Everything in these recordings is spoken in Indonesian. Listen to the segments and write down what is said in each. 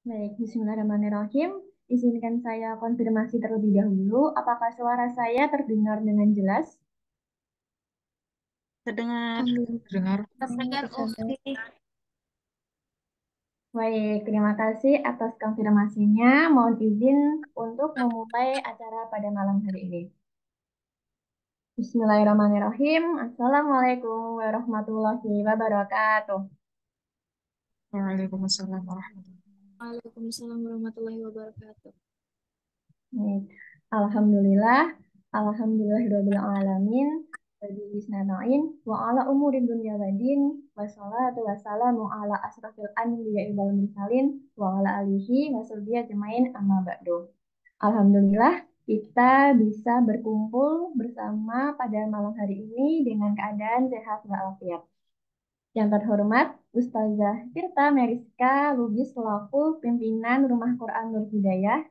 Baik, bismillahirrahmanirrahim. Izinkan saya konfirmasi terlebih dahulu, apakah suara saya terdengar dengan jelas? Terdengar. Alhamdulillah. Dengar. Terdengar Tersebut. oke. Baik, terima kasih atas konfirmasinya. Mohon izin untuk memulai acara pada malam hari ini. Bismillahirrahmanirrahim. Assalamualaikum warahmatullahi wabarakatuh. Waalaikumsalam warahmatullahi Waalaikumsalam warahmatullahi wabarakatuh. Baik. Alhamdulillah, alhamdulillahirabbil alamin. Bismillahirrahmanirrahim. Wa ala umuri dunya wadin. Wassalatu wassalamu ala asrafil anbiya'i wal mursalin wa ala alihi wa sahbihi ajmain amma ba'du. Alhamdulillah kita bisa berkumpul bersama pada malam hari ini dengan keadaan sehat walafiat. Yang terhormat Ustazah Tirta Meriska Lubis selaku pimpinan Rumah Quran Nur Hidayah,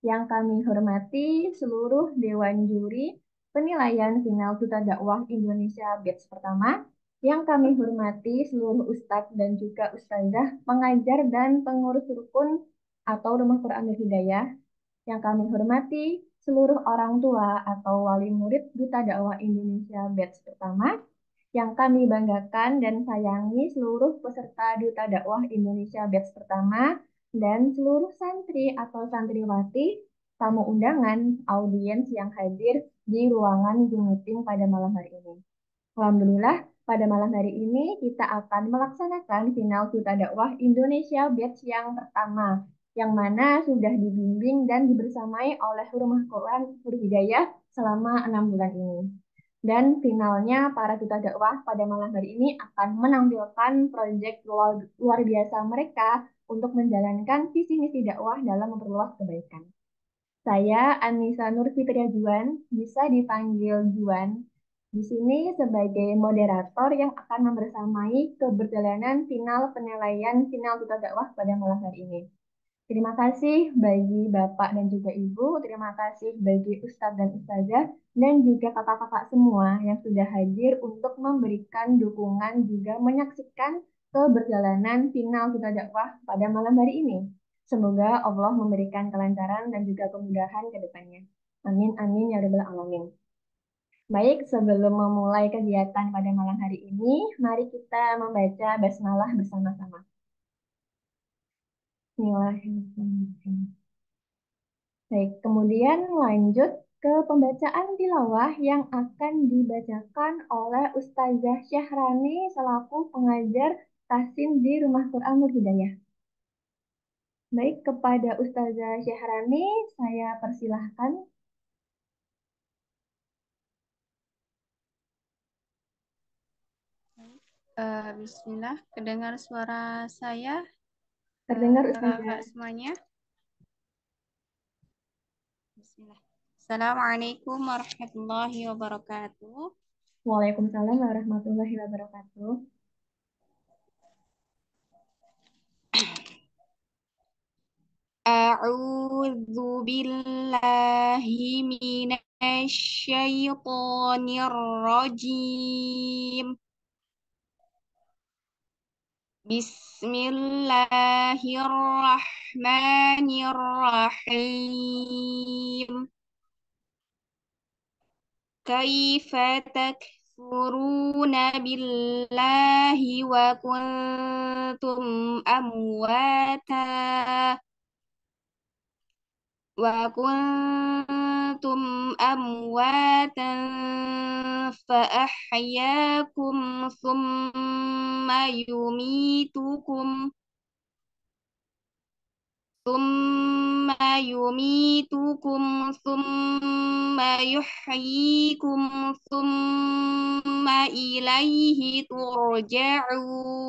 yang kami hormati seluruh Dewan Juri Penilaian Final Duta Dakwah Indonesia Batch pertama, yang kami hormati seluruh Ustadz dan juga Ustazah, pengajar dan pengurus rukun atau Rumah Quran Nur Hidayah, yang kami hormati seluruh orang tua atau wali murid Duta Dakwah Indonesia Batch pertama, yang kami banggakan dan sayangi seluruh peserta Duta Dakwah Indonesia Batch pertama dan seluruh santri atau santriwati, tamu undangan, audiens yang hadir di ruangan Zoom meeting pada malam hari ini. Alhamdulillah, pada malam hari ini kita akan melaksanakan final Duta Dakwah Indonesia Batch yang pertama, yang mana sudah dibimbing dan dibersamai oleh Rumah Quran Nur Hidayah selama 6 bulan ini. Dan finalnya para duta dakwah pada malam hari ini akan menampilkan proyek luar biasa mereka untuk menjalankan visi misi dakwah dalam memperluas kebaikan. Saya Anissa Nur Fitria Juan, bisa dipanggil Juan, di sini sebagai moderator yang akan membersamai keberjalanan final penilaian final duta dakwah pada malam hari ini. Terima kasih bagi Bapak dan juga Ibu, terima kasih bagi Ustadz dan Ustazah, dan juga kakak-kakak semua yang sudah hadir untuk memberikan dukungan juga menyaksikan keberjalanan final kita dakwah pada malam hari ini. Semoga Allah memberikan kelancaran dan juga kemudahan ke depannya. Amin, amin, ya rabbal alamin. Baik, sebelum memulai kegiatan pada malam hari ini, mari kita membaca basmalah bersama-sama. Bismillahirrahmanirrahim. Baik, kemudian lanjut ke pembacaan tilawah yang akan dibacakan oleh Ustazah Syahrani selaku pengajar tahsin di Rumah Quran Nur Hidayah. Baik, kepada Ustazah Syahrani, saya persilahkan. Bismillah, kedengar suara saya, Terdengar kakak Ustazah. semuanya. Bismillah. Assalamualaikum warahmatullahi wabarakatuh. Waalaikumsalam warahmatullahi wabarakatuh. A'udzu billahi minasy syaithanir rajim. Bismillahirrahmanirrahim. Kaifa takfuruna billahi wa kuntum amwata fa ahyaakum thumma yumitukum ثم يميتكم ثم يحييكم ثم إليه ترجعون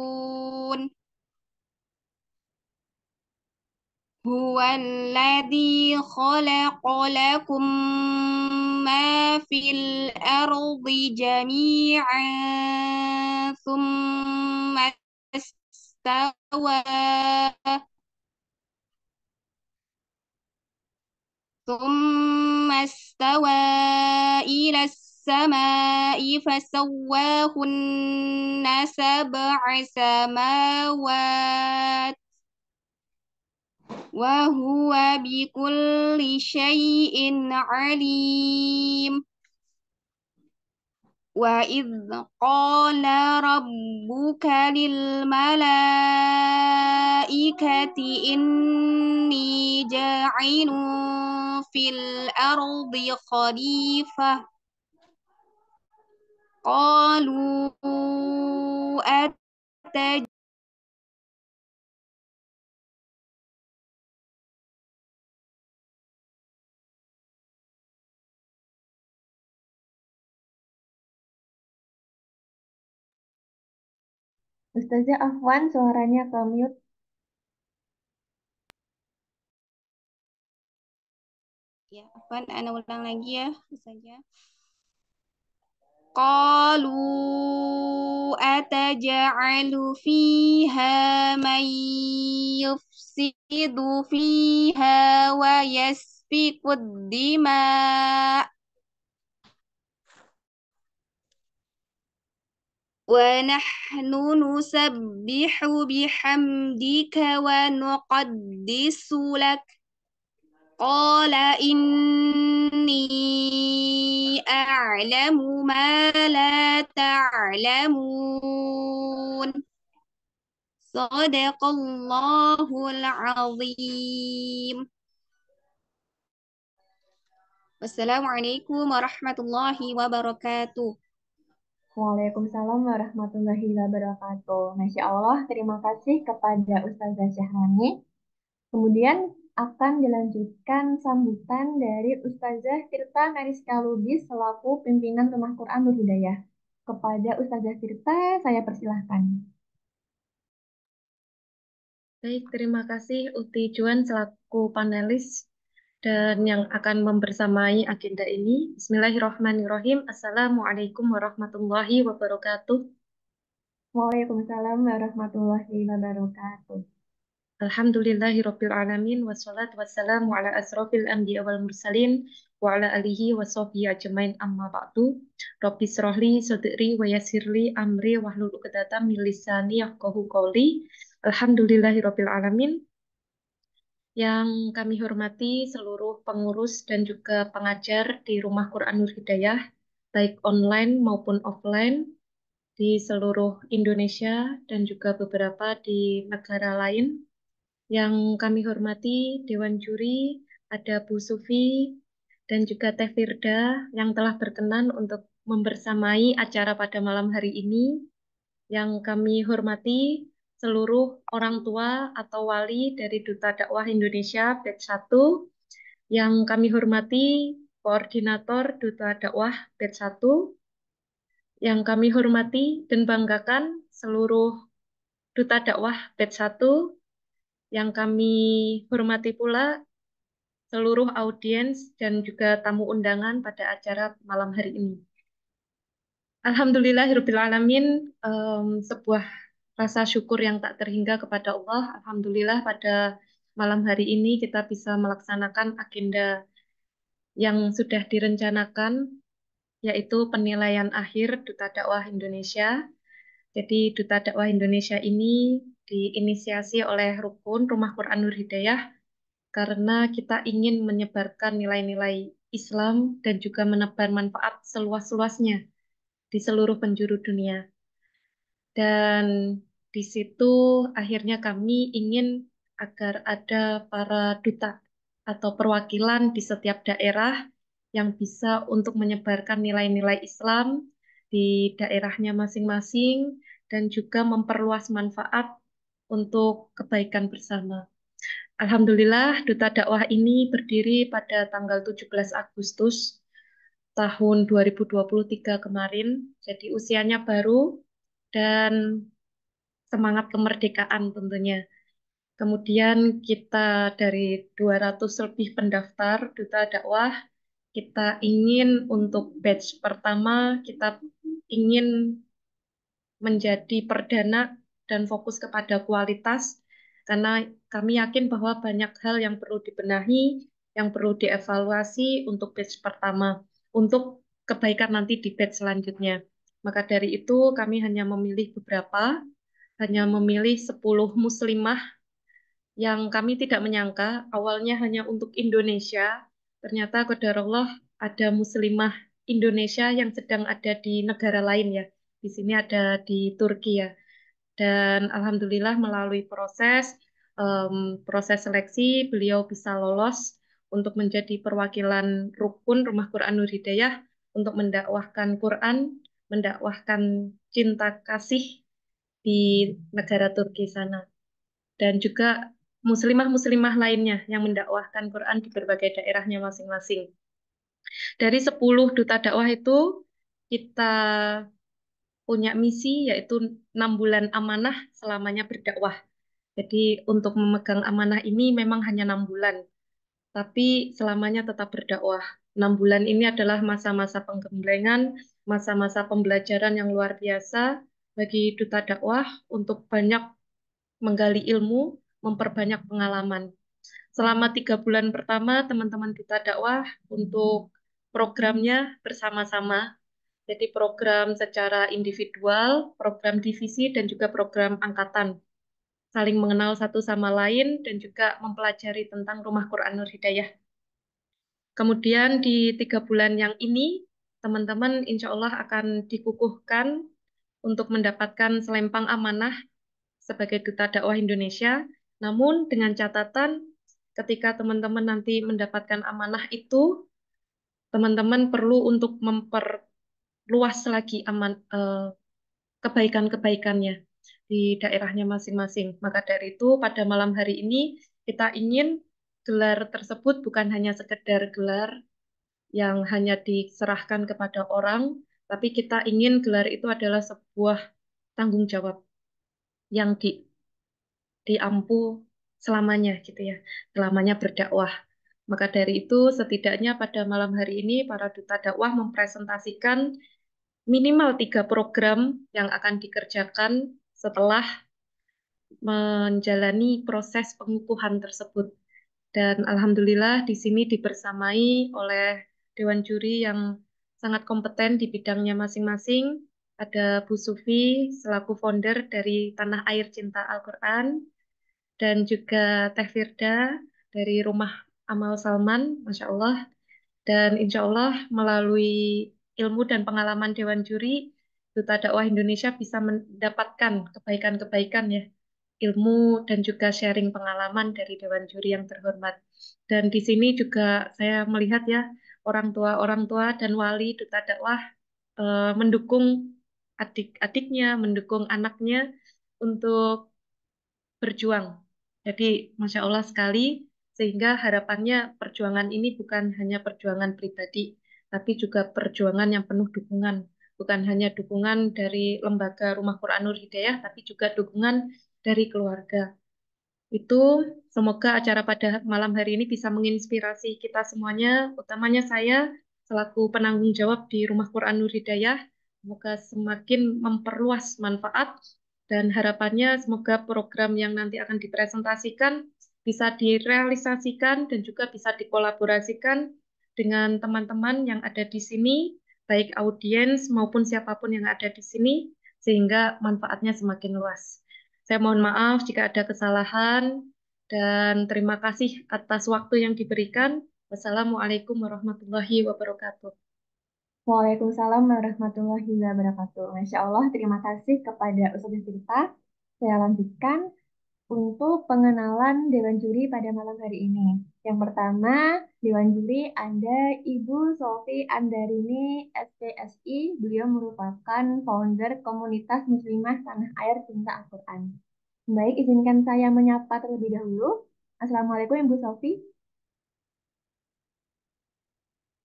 هو الذي خلق لكم ما في الأرض جميعا استوى ثم استوى إلى السماء فسواهن سبع سماوات وهو بكل شيء عليم وإذ قال ربك للملائكة إني جاعل في الأرض خليفة قالوا أتجعل Ustazah Afwan suaranya ke mute. ya Afwan, ana ulang lagi ya saja. قالوا أتجعل فيها من يفسد فيها ويسفك الدماء ونحن نسبح بحمدك ونقدس لك قال إني أعلم ما لا تعلمون صدق الله العظيم والسلام عليكم ورحمة الله وبركاته. Waalaikumsalam warahmatullahi wabarakatuh. Masya Allah, terima kasih kepada Ustazah Syahrani. Kemudian akan dilanjutkan sambutan dari Ustazah Tirta Mariska Lubis selaku pimpinan Rumah Quran Nur Hidayah. Kepada Ustazah Tirta, saya persilahkan. Baik, terima kasih Uti Juan selaku panelis dan yang akan membersamai agenda ini. Bismillahirrahmanirrahim. Assalamualaikum warahmatullahi wabarakatuh. Waalaikumsalam warahmatullahi wabarakatuh. Alhamdulillahirabbil alamin wassalatu wassalamu ala asrofil anbiya wal mursalin wa ala alihi wa sahbihi ajmain amma ba'du. Rabbi shrahli sadri wa yassirli amri wahlul 'uqdatam min lisani yafqahu qawli. Alhamdulillahirabbil alamin. Yang kami hormati seluruh pengurus dan juga pengajar di Rumah Quran Nur Hidayah, baik online maupun offline di seluruh Indonesia dan juga beberapa di negara lain. Yang kami hormati Dewan Juri, ada Bu Sufi dan juga Teh Firda yang telah berkenan untuk membersamai acara pada malam hari ini. Yang kami hormati seluruh orang tua atau wali dari Duta Dakwah Indonesia Batch 1. Yang kami hormati Koordinator Duta Dakwah Batch 1. Yang kami hormati dan banggakan seluruh Duta Dakwah Batch 1. Yang kami hormati pula seluruh audiens dan juga tamu undangan pada acara malam hari ini. Alhamdulillahirrahmanirrahim, sebuah rasa syukur yang tak terhingga kepada Allah. Alhamdulillah pada malam hari ini kita bisa melaksanakan agenda yang sudah direncanakan, yaitu penilaian akhir Duta Dakwah Indonesia. Jadi Duta Dakwah Indonesia ini diinisiasi oleh Rukun Rumah Quran Nur Hidayah karena kita ingin menyebarkan nilai-nilai Islam dan juga menebar manfaat seluas-luasnya di seluruh penjuru dunia. Dan di situ akhirnya kami ingin agar ada para duta atau perwakilan di setiap daerah yang bisa untuk menyebarkan nilai-nilai Islam di daerahnya masing-masing dan juga memperluas manfaat untuk kebaikan bersama. Alhamdulillah, Duta Dakwah ini berdiri pada tanggal 17 Agustus tahun 2023 kemarin. Jadi usianya baru dan semangat kemerdekaan tentunya. Kemudian kita dari 200 lebih pendaftar Duta Dakwah, kita ingin untuk batch pertama, kita ingin menjadi perdana dan fokus kepada kualitas, karena kami yakin bahwa banyak hal yang perlu dibenahi, yang perlu dievaluasi untuk batch pertama, untuk kebaikan nanti di batch selanjutnya. Maka dari itu kami hanya memilih beberapa, hanya memilih 10 muslimah yang kami tidak menyangka awalnya hanya untuk Indonesia, ternyata qadarullah ada muslimah Indonesia yang sedang ada di negara lain ya. Di sini ada di Turki ya. Dan alhamdulillah melalui proses seleksi beliau bisa lolos untuk menjadi perwakilan rukun Rumah Quran Nur Hidayah untuk mendakwahkan Quran, mendakwahkan cinta kasih di negara Turki sana. Dan juga muslimah-muslimah lainnya yang mendakwahkan Quran di berbagai daerahnya masing-masing. Dari 10 duta dakwah itu kita punya misi yaitu 6 bulan amanah selamanya berdakwah. Jadi untuk memegang amanah ini memang hanya 6 bulan, tapi selamanya tetap berdakwah. 6 bulan ini adalah masa-masa penggemblengan, masa-masa pembelajaran yang luar biasa bagi duta dakwah untuk banyak menggali ilmu, memperbanyak pengalaman. Selama 3 bulan pertama, teman-teman duta dakwah untuk programnya bersama-sama. Jadi program secara individual, program divisi, dan juga program angkatan. Saling mengenal satu sama lain dan juga mempelajari tentang Rumah Quran Nur Hidayah. Kemudian di 3 bulan yang ini, teman-teman insya Allah akan dikukuhkan untuk mendapatkan selempang amanah sebagai Duta Dakwah Indonesia. Namun dengan catatan ketika teman-teman nanti mendapatkan amanah itu, teman-teman perlu untuk memperluas lagi kebaikan-kebaikannya di daerahnya masing-masing. Maka dari itu, pada malam hari ini kita ingin gelar tersebut bukan hanya sekedar gelar yang hanya diserahkan kepada orang, tapi kita ingin gelar itu adalah sebuah tanggung jawab yang diampu selamanya gitu ya, selamanya berdakwah. Maka dari itu, setidaknya pada malam hari ini para duta dakwah mempresentasikan minimal 3 program yang akan dikerjakan setelah menjalani proses pengukuhan tersebut. Dan alhamdulillah di sini dibersamai oleh Dewan Juri yang sangat kompeten di bidangnya masing-masing. Ada Bu Sufi selaku founder dari Tanah Air Cinta Al-Quran, dan juga Teh Firda dari Rumah Amal Salman, Masya Allah. Dan insya Allah melalui ilmu dan pengalaman Dewan Juri, Duta Dakwah Indonesia bisa mendapatkan kebaikan-kebaikan ya, ilmu dan juga sharing pengalaman dari Dewan Juri yang terhormat. Dan di sini juga saya melihat ya, orang tua dan wali Duta Dakwah mendukung adik-adiknya, mendukung anaknya untuk berjuang. Jadi, Masya Allah sekali, sehingga harapannya perjuangan ini bukan hanya perjuangan pribadi, tapi juga perjuangan yang penuh dukungan. Bukan hanya dukungan dari lembaga Rumah Quran Nur Hidayah, tapi juga dukungan dari keluarga. Itu semoga acara pada malam hari ini bisa menginspirasi kita semuanya, utamanya saya selaku penanggung jawab di Rumah Quran Nur Hidayah. Semoga semakin memperluas manfaat dan harapannya semoga program yang nanti akan dipresentasikan bisa direalisasikan dan juga bisa dikolaborasikan dengan teman-teman yang ada di sini, baik audiens maupun siapapun yang ada di sini, sehingga manfaatnya semakin luas. Saya mohon maaf jika ada kesalahan dan terima kasih atas waktu yang diberikan. Wassalamualaikum warahmatullahi wabarakatuh. Waalaikumsalam warahmatullahi wabarakatuh. Masya Allah, terima kasih kepada Ustazah Tirta. Saya lanjutkan untuk pengenalan Dewan Juri pada malam hari ini. Yang pertama, Dewan Juri ada Ibu Sofi Andarini, SPSI. Beliau merupakan founder komunitas Muslimah Tanah Air Cinta Al-Quran. Baik, izinkan saya menyapa terlebih dahulu. Assalamualaikum Ibu Sofi.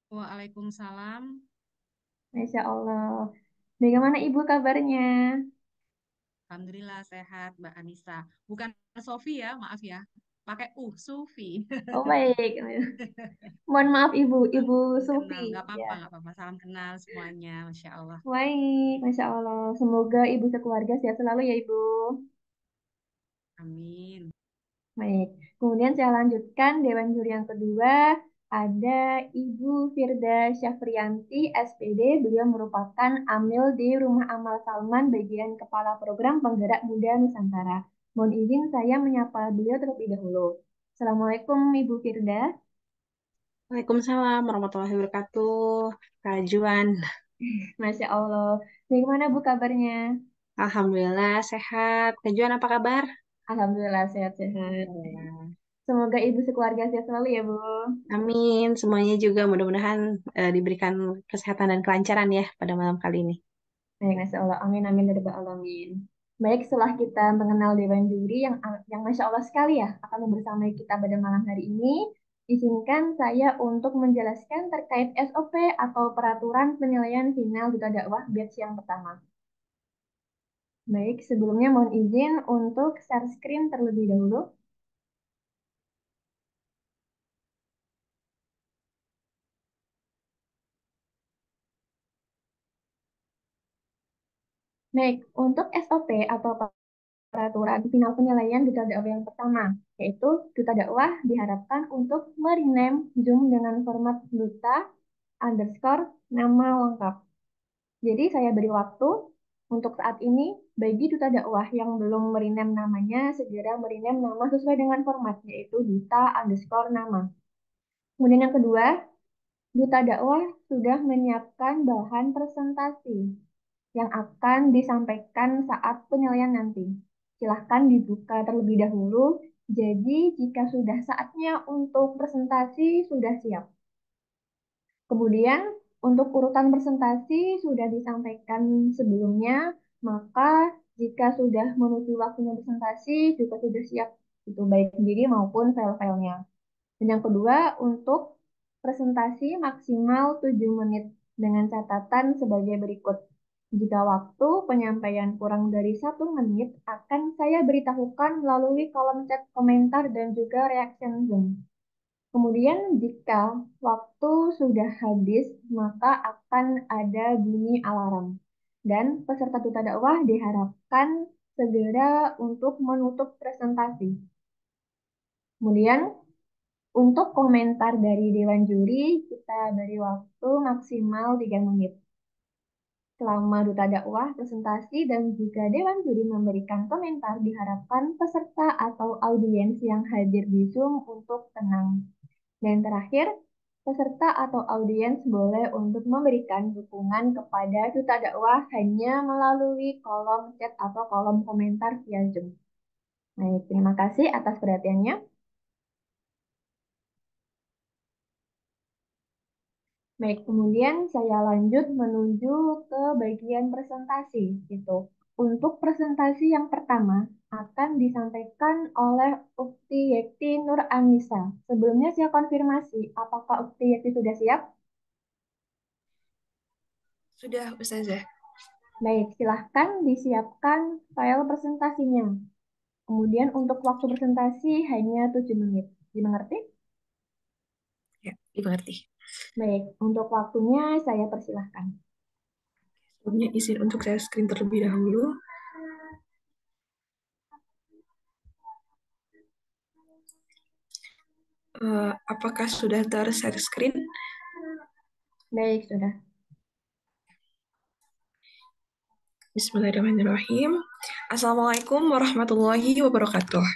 Waalaikumsalam. Masya Allah. Bagaimana Ibu kabarnya? Alhamdulillah sehat, Mbak Anissa. Bukan Sofi ya, maaf ya. Pakai Sufi. Oh baik. Mohon maaf Ibu, Ibu Salam Sufi. kenal, Ya. nggak apa-apa. Salam kenal semuanya, Masya Allah. Baik, Masya Allah. Semoga Ibu sekeluarga sehat selalu ya Ibu. Amin. Baik. Kemudian saya lanjutkan Dewan Juri yang kedua. Ada Ibu Firda Syafrianti, SPD. Beliau merupakan amil di Rumah Amal Salman, bagian Kepala Program Penggerak Muda Nusantara. Mohon izin saya menyapa beliau terlebih dahulu. Assalamualaikum Ibu Firda. Waalaikumsalam warahmatullahi wabarakatuh. Kak Juan, Masya Allah. Bagaimana Bu kabarnya? Alhamdulillah sehat. Kak Juan apa kabar? Alhamdulillah sehat-sehat. Alhamdulillah. Semoga Ibu sekeluarga sehat selalu ya Bu. Amin. Semuanya juga mudah-mudahan diberikan kesehatan dan kelancaran ya pada malam kali ini. Baik, Masya Allah. Amin, amin, ya rabbal alamin. Baik, setelah kita mengenal Dewan Juri yang Masya Allah sekali ya akan membersamai kita pada malam hari ini, izinkan saya untuk menjelaskan terkait SOP atau peraturan penilaian final duta dakwah batch yang pertama. Baik, sebelumnya mohon izin untuk share screen terlebih dahulu. Baik, untuk SOP atau peraturan final penilaian duta dakwah yang pertama, yaitu duta dakwah diharapkan untuk merename Zoom dengan format duta underscore nama lengkap. Jadi saya beri waktu untuk saat ini bagi duta dakwah yang belum merename namanya segera merename nama sesuai dengan format, yaitu duta underscore nama. Kemudian yang kedua, duta dakwah sudah menyiapkan bahan presentasi yang akan disampaikan saat penilaian nanti. Silahkan dibuka terlebih dahulu. Jadi jika sudah saatnya untuk presentasi sudah siap. Kemudian untuk urutan presentasi sudah disampaikan sebelumnya, maka jika sudah menuju waktunya presentasi juga sudah siap itu baik sendiri maupun file-filenya. Dan yang kedua, untuk presentasi maksimal 7 menit dengan catatan sebagai berikut. Jika waktu penyampaian kurang dari 1 menit, akan saya beritahukan melalui kolom chat komentar dan juga reaction Zoom. Kemudian jika waktu sudah habis, maka akan ada bunyi alarm. Dan peserta duta dakwah diharapkan segera untuk menutup presentasi. Kemudian untuk komentar dari Dewan Juri, kita beri waktu maksimal 3 menit. Selama duta dakwah, presentasi, dan juga Dewan Juri memberikan komentar, diharapkan peserta atau audiens yang hadir di Zoom untuk tenang. Dan terakhir, peserta atau audiens boleh untuk memberikan dukungan kepada duta dakwah hanya melalui kolom chat atau kolom komentar via Zoom. Baik, terima kasih atas perhatiannya. Baik, kemudian saya lanjut menuju ke bagian presentasi. Gitu. Untuk presentasi yang pertama akan disampaikan oleh Ukti Yekti Nur Anissa. Sebelumnya saya konfirmasi, apakah Ukti Yekti sudah siap? Sudah, Ustazah. Baik, silahkan disiapkan file presentasinya. Kemudian untuk waktu presentasi hanya 7 menit. Dimengerti? Ya, dimengerti. Baik, untuk waktunya saya persilahkan. Sebelumnya izin untuk saya screen terlebih dahulu. Apakah sudah ter-share screen? Baik, sudah. Bismillahirrahmanirrahim. Assalamualaikum warahmatullahi wabarakatuh.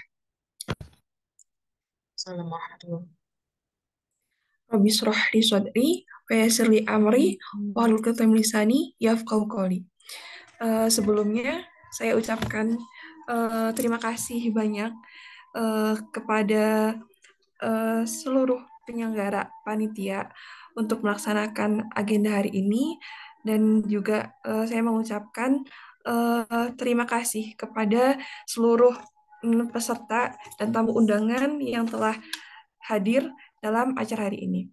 Assalamualaikum warahmatullahi Rabbi shrah li sadri wa yassir li amri wahlul 'uqdatam min lisani yafqahu qawli. Sebelumnya saya ucapkan terima kasih banyak kepada seluruh penyelenggara panitia untuk melaksanakan agenda hari ini, dan juga saya mengucapkan terima kasih kepada seluruh peserta dan tamu undangan yang telah hadir dalam acara hari ini.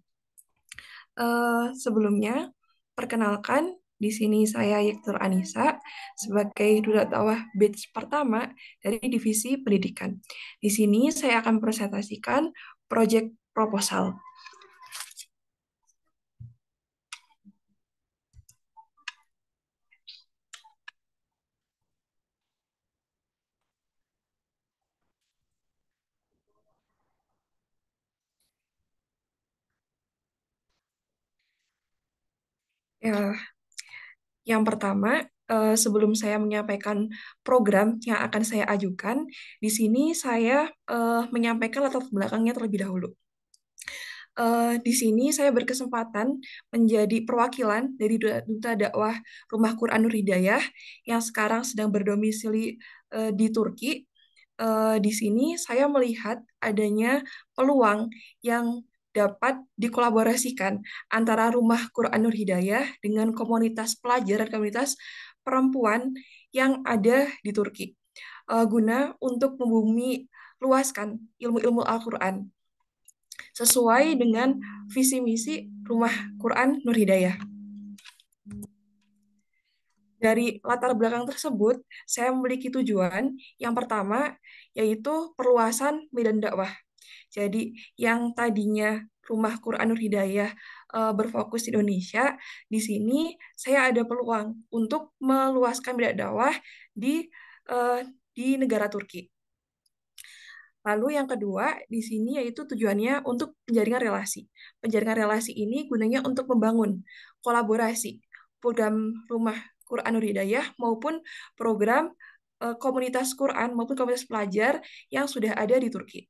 Sebelumnya, perkenalkan, di sini saya Yektur Anissa sebagai duta dakwah batch pertama dari divisi pendidikan. Di sini saya akan presentasikan proyek proposal. Ya, yang pertama, sebelum saya menyampaikan program yang akan saya ajukan, di sini saya menyampaikan latar belakangnya terlebih dahulu. Di sini saya berkesempatan menjadi perwakilan dari Duta Dakwah Rumah Quran Nur Hidayah yang sekarang sedang berdomisili di Turki. Di sini saya melihat adanya peluang yang dapat dikolaborasikan antara Rumah Quran Nur Hidayah dengan komunitas pelajar dan komunitas perempuan yang ada di Turki, guna untuk membumi luaskan ilmu-ilmu Al-Quran sesuai dengan visi misi Rumah Quran Nur Hidayah. Dari latar belakang tersebut, saya memiliki tujuan. Yang pertama, yaitu perluasan medan dakwah. Jadi, yang tadinya Rumah Quran Nur Hidayah berfokus di Indonesia, di sini saya ada peluang untuk meluaskan medan dakwah di negara Turki. Lalu yang kedua, di sini yaitu tujuannya untuk penjaringan relasi. Penjaringan relasi ini gunanya untuk membangun kolaborasi program Rumah Quran Nur Hidayah maupun program komunitas Quran maupun komunitas pelajar yang sudah ada di Turki.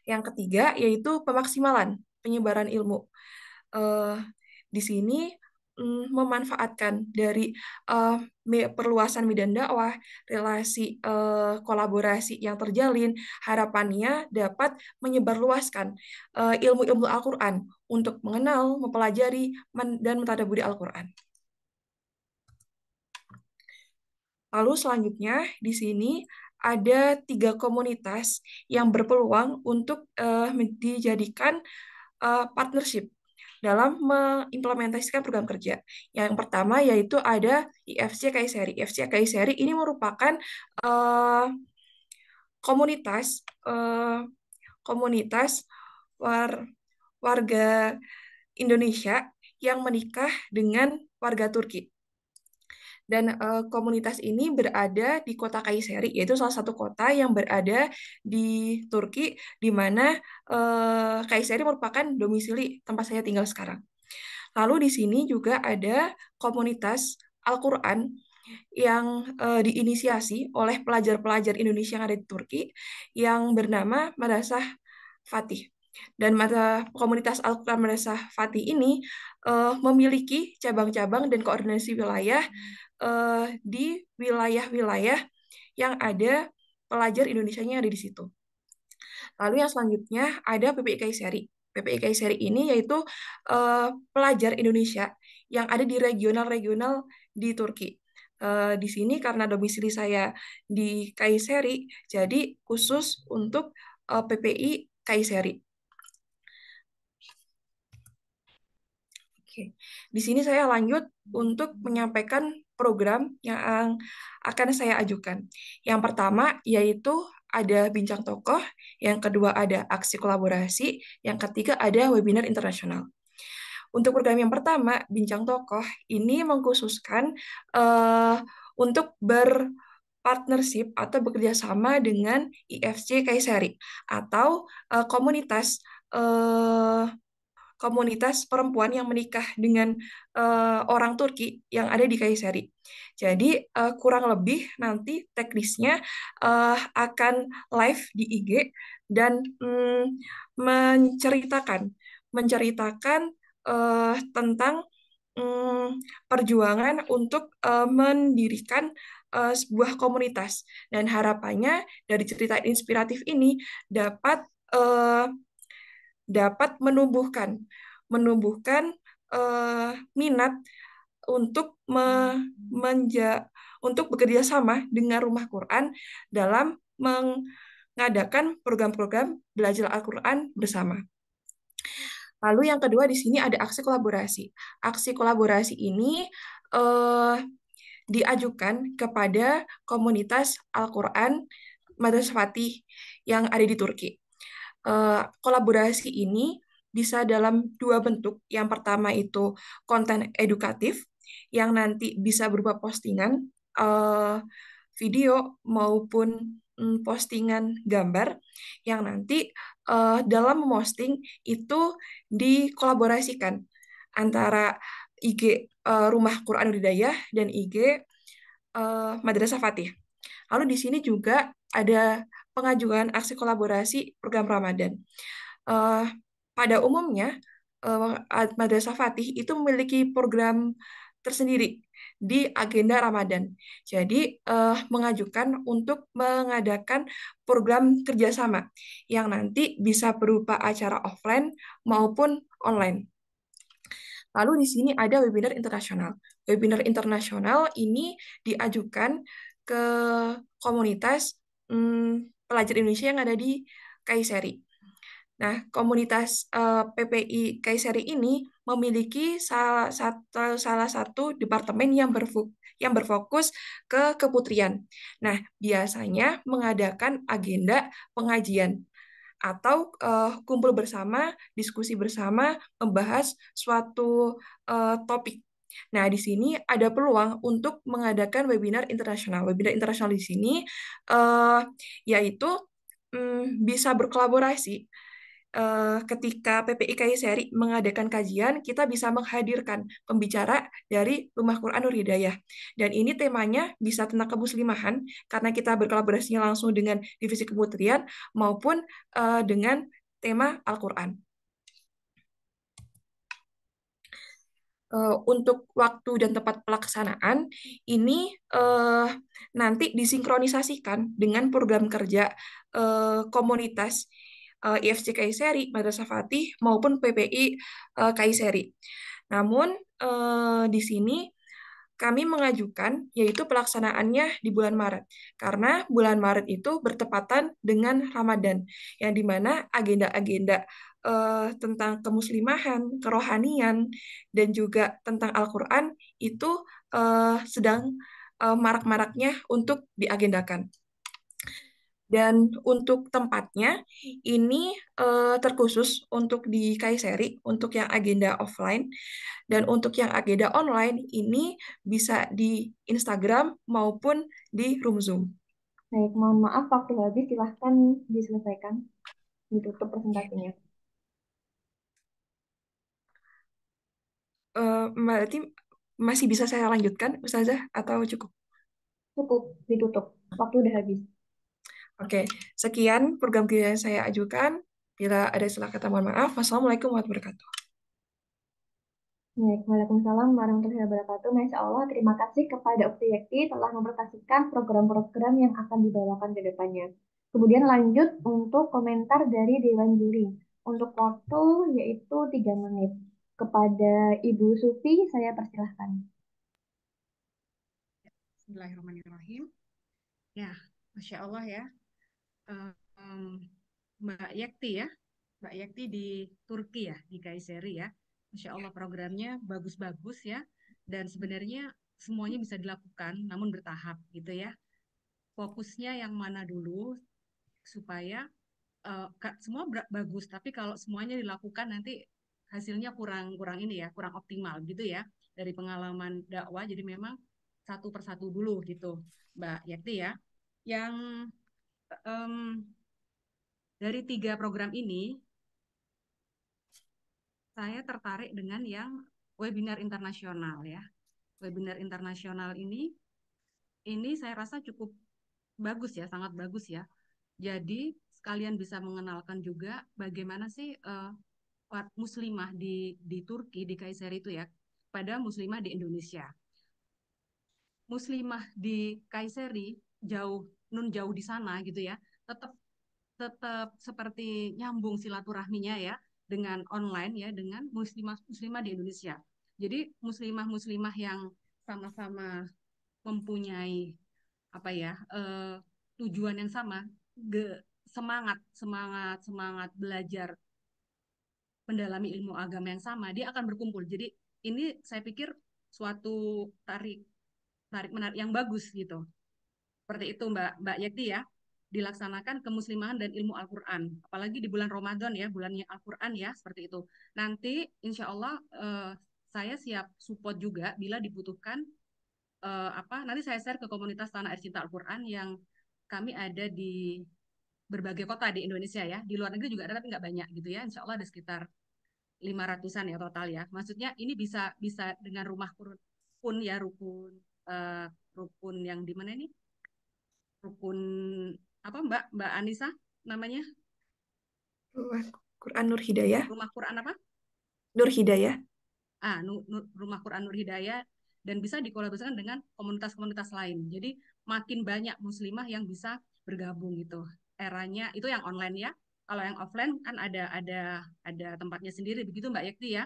Yang ketiga yaitu pemaksimalan penyebaran ilmu. Di sini memanfaatkan dari perluasan medan dakwah, relasi kolaborasi yang terjalin, harapannya dapat menyebarluaskan ilmu-ilmu Al-Quran untuk mengenal, mempelajari, dan mentadaburi Al-Quran. Lalu selanjutnya di sini ada 3 komunitas yang berpeluang untuk dijadikan partnership dalam mengimplementasikan program kerja. Yang pertama yaitu ada IFC Kayseri. IFC Kayseri ini merupakan komunitas warga Indonesia yang menikah dengan warga Turki. Dan komunitas ini berada di kota Kayseri, yaitu salah satu kota yang berada di Turki, di mana Kayseri merupakan domisili tempat saya tinggal sekarang. Lalu di sini juga ada komunitas Al-Quran yang diinisiasi oleh pelajar-pelajar Indonesia yang ada di Turki, yang bernama Madrasah Fatih. Dan komunitas Al-Quran Madrasah Fatih ini memiliki cabang-cabang dan koordinasi wilayah di wilayah-wilayah yang ada pelajar Indonesianya yang ada di situ. Lalu yang selanjutnya ada PPI Kayseri. PPI Kayseri ini yaitu pelajar Indonesia yang ada di regional-regional di Turki. Di sini karena domisili saya di Kayseri, jadi khusus untuk PPI Kayseri. Oke. Di sini saya lanjut untuk menyampaikan program yang akan saya ajukan. Yang pertama yaitu ada bincang tokoh, yang kedua ada aksi kolaborasi, yang ketiga ada webinar internasional. Untuk program yang pertama, bincang tokoh, ini mengkhususkan untuk berpartnership atau bekerja sama dengan IFC Kayseri atau komunitas perempuan yang menikah dengan orang Turki yang ada di Kayseri. Jadi kurang lebih nanti teknisnya akan live di IG dan menceritakan tentang perjuangan untuk mendirikan sebuah komunitas, dan harapannya dari cerita inspiratif ini dapat menumbuhkan minat untuk untuk bekerja sama dengan Rumah Quran dalam mengadakan program-program belajar Al-Quran bersama. Lalu yang kedua di sini ada aksi kolaborasi. Aksi kolaborasi ini diajukan kepada komunitas Al-Quran Madrasah Fatih yang ada di Turki. Kolaborasi ini bisa dalam 2 bentuk. Yang pertama itu konten edukatif yang nanti bisa berupa postingan video maupun postingan gambar yang nanti dalam memposting itu dikolaborasikan antara IG Rumah Quran Hidayah dan IG Madrasah Fatih. Lalu di sini juga ada pengajuan aksi kolaborasi program Ramadan. Eh, Pada umumnya, Madrasah Fatih itu memiliki program tersendiri di agenda Ramadan. Jadi, mengajukan untuk mengadakan program kerjasama yang nanti bisa berupa acara offline maupun online. Lalu di sini ada webinar internasional. Webinar internasional ini diajukan ke komunitas pelajar Indonesia yang ada di Kayseri. Nah, komunitas PPI Kayseri ini memiliki salah satu departemen yang berfokus ke keputrian. Nah, biasanya mengadakan agenda pengajian atau kumpul bersama, diskusi bersama, membahas suatu topik. Nah, di sini ada peluang untuk mengadakan webinar internasional. Webinar internasional di sini yaitu bisa berkolaborasi. Ketika PPI Kayseri mengadakan kajian, kita bisa menghadirkan pembicara dari Rumah Quran Nur Hidayah. Dan ini temanya bisa tentang kemuslimahan, karena kita berkolaborasinya langsung dengan divisi keputrian maupun dengan tema Al-Quran. Untuk waktu dan tempat pelaksanaan, ini nanti disinkronisasikan dengan program kerja komunitas IFC Kayseri, Madrasah Fatih, maupun PPI Kayseri. Namun, di sini kami mengajukan yaitu pelaksanaannya di bulan Maret. Karena bulan Maret itu bertepatan dengan Ramadan, yang dimana agenda-agenda tentang kemuslimahan, kerohanian, dan juga tentang Al-Quran itu sedang marak-maraknya untuk diagendakan. Dan untuk tempatnya, ini terkhusus untuk di Kayseri, untuk yang agenda offline. Dan untuk yang agenda online, ini bisa di Instagram maupun di Room Zoom. Baik, mohon maaf waktu habis, silahkan diselesaikan, ditutup presentasinya. Berarti masih bisa saya lanjutkan, Ustazah, atau cukup? Cukup, ditutup. Waktu udah habis. Oke, sekian program kerja yang saya ajukan. Bila ada salah kata, mohon maaf. Wassalamualaikum warahmatullahi wabarakatuh. Baik, Waalaikumsalam warahmatullahi wabarakatuh. Masya Allah, terima kasih kepada Ukti Yekti telah mempresentasikan program-program yang akan dibawakan ke depannya. Kemudian lanjut untuk komentar dari Dewan Juri. Untuk waktu yaitu 3 menit. Kepada Ibu Sufi, saya persilahkan. Bismillahirrahmanirrahim. Ya, Masya Allah ya. Mbak Yekti ya. Mbak Yekti di Turki ya, di Kayseri ya. Masya Allah programnya bagus-bagus ya. Dan sebenarnya semuanya bisa dilakukan, namun bertahap gitu ya. Fokusnya yang mana dulu supaya semua bagus, tapi kalau semuanya dilakukan nanti hasilnya kurang ini ya, kurang optimal gitu ya. Dari pengalaman dakwah, jadi memang satu persatu dulu gitu, Mbak Yekti ya. Yang dari 3 program ini, saya tertarik dengan yang webinar internasional ya. Webinar internasional ini saya rasa cukup bagus ya, sangat bagus ya. Jadi sekalian bisa mengenalkan juga bagaimana sih muslimah di Turki, di Kayseri itu ya, pada muslimah di Indonesia. Muslimah di Kayseri jauh di sana gitu ya, tetap seperti nyambung silaturahminya ya dengan online ya, dengan muslimah di Indonesia. Jadi muslimah yang sama-sama mempunyai apa ya tujuan yang sama, semangat belajar, mendalami ilmu agama yang sama, dia akan berkumpul. Jadi ini saya pikir suatu tarik menarik yang bagus gitu. Seperti itu Mbak Yekti ya, dilaksanakan kemuslimahan dan ilmu Al-Quran. Apalagi di bulan Ramadan ya, bulannya Al-Quran ya, seperti itu. Nanti insya Allah saya siap support juga bila dibutuhkan nanti saya share ke komunitas Tanah Air Cinta Al-Quran yang kami ada di berbagai kota di Indonesia ya. Di luar negeri juga ada tapi nggak banyak gitu ya. Insya Allah ada sekitar 500-an ya total ya. Maksudnya ini bisa bisa dengan rumah rukun ya, rukun yang di mana nih? Rukun apa Mbak Anissa namanya? Quran Nur Hidayah. Rumah Quran apa? Nur Hidayah. Rumah Quran Nur Hidayah, dan bisa dikolaborasikan dengan komunitas-komunitas lain. Jadi makin banyak muslimah yang bisa bergabung gitu. Eranya itu yang online ya. Kalau yang offline kan ada tempatnya sendiri begitu Mbak Yekti ya.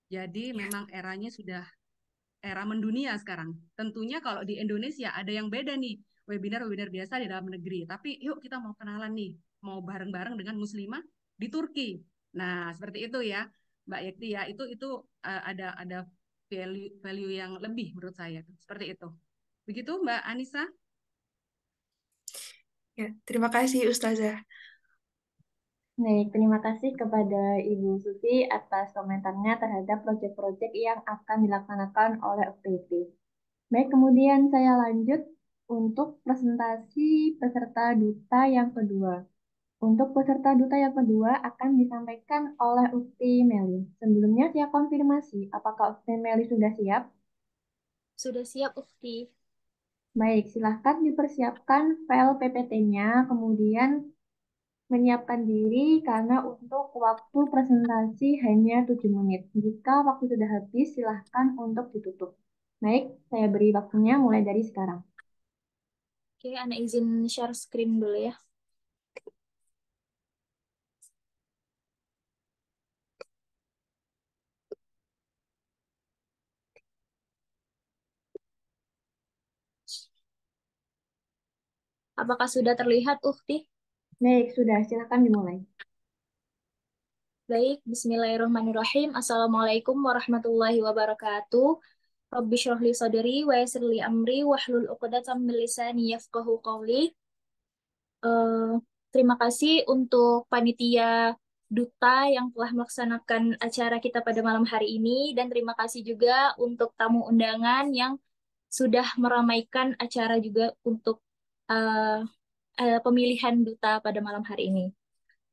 Jadi memang eranya sudah era mendunia sekarang. Tentunya kalau di Indonesia ada yang beda nih, webinar-webinar biasa di dalam negeri. Tapi yuk kita mau kenalan nih, mau bareng-bareng dengan muslimah di Turki. Nah, seperti itu ya, Mbak Yekti ya. Itu ada value value yang lebih menurut saya. Seperti itu. Begitu Mbak Anissa? Ya, terima kasih Ustazah. Baik, terima kasih kepada Ibu Susi atas komentarnya terhadap proyek-proyek yang akan dilaksanakan oleh UPT. Baik, kemudian saya lanjut untuk presentasi peserta duta yang kedua. Untuk peserta duta yang kedua akan disampaikan oleh Ukti Meli. Sebelumnya saya konfirmasi, apakah Ukti Meli sudah siap? Sudah siap, Ukti. Baik, silahkan dipersiapkan file PPT-nya, kemudian menyiapkan diri karena untuk waktu presentasi hanya 7 menit. Jika waktu sudah habis, silahkan untuk ditutup. Baik, saya beri waktunya mulai dari sekarang. Oke, Ana izin share screen dulu ya. Apakah sudah terlihat, Ukti? Baik, sudah. Silahkan dimulai. Baik, bismillahirrahmanirrahim. Assalamualaikum warahmatullahi wabarakatuh. Rabbi shrah li sadri wa yassir li amri wahlul 'uqdatam min lisani yafqahu qawli. Terima kasih untuk panitia duta yang telah melaksanakan acara kita pada malam hari ini, dan terima kasih juga untuk tamu undangan yang sudah meramaikan acara juga untuk uh, pemilihan duta pada malam hari ini.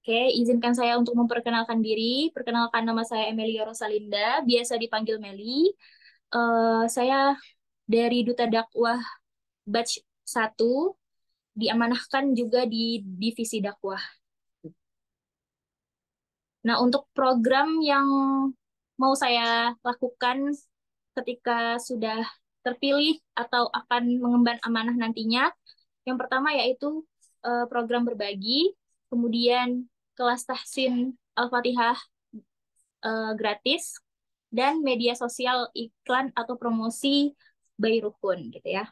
Oke, izinkan saya untuk memperkenalkan diri. Perkenalkan, nama saya Emilia Rosalinda, biasa dipanggil Meli. Saya dari Duta Dakwah Batch 1, diamanahkan juga di Divisi Dakwah. Nah, untuk program yang mau saya lakukan ketika sudah terpilih atau akan mengemban amanah nantinya, yang pertama yaitu program berbagi, kemudian kelas tahsin Al-Fatihah gratis, dan media sosial iklan atau promosi by Rukun gitu ya.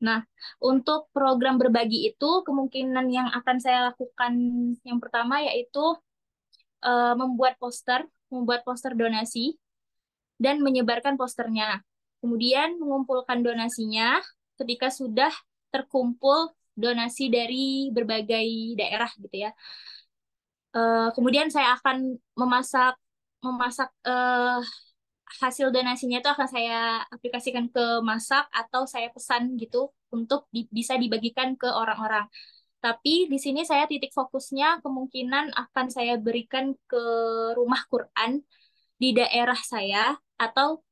Nah, untuk program berbagi itu kemungkinan yang akan saya lakukan yang pertama yaitu membuat poster donasi dan menyebarkan posternya. Kemudian mengumpulkan donasinya ketika sudah terkumpul donasi dari berbagai daerah gitu ya. Kemudian saya akan memasak hasil donasinya itu akan saya aplikasikan ke Masak atau saya pesan gitu untuk bisa dibagikan ke orang-orang. Tapi di sini saya titik fokusnya kemungkinan akan saya berikan ke rumah Quran di daerah saya atau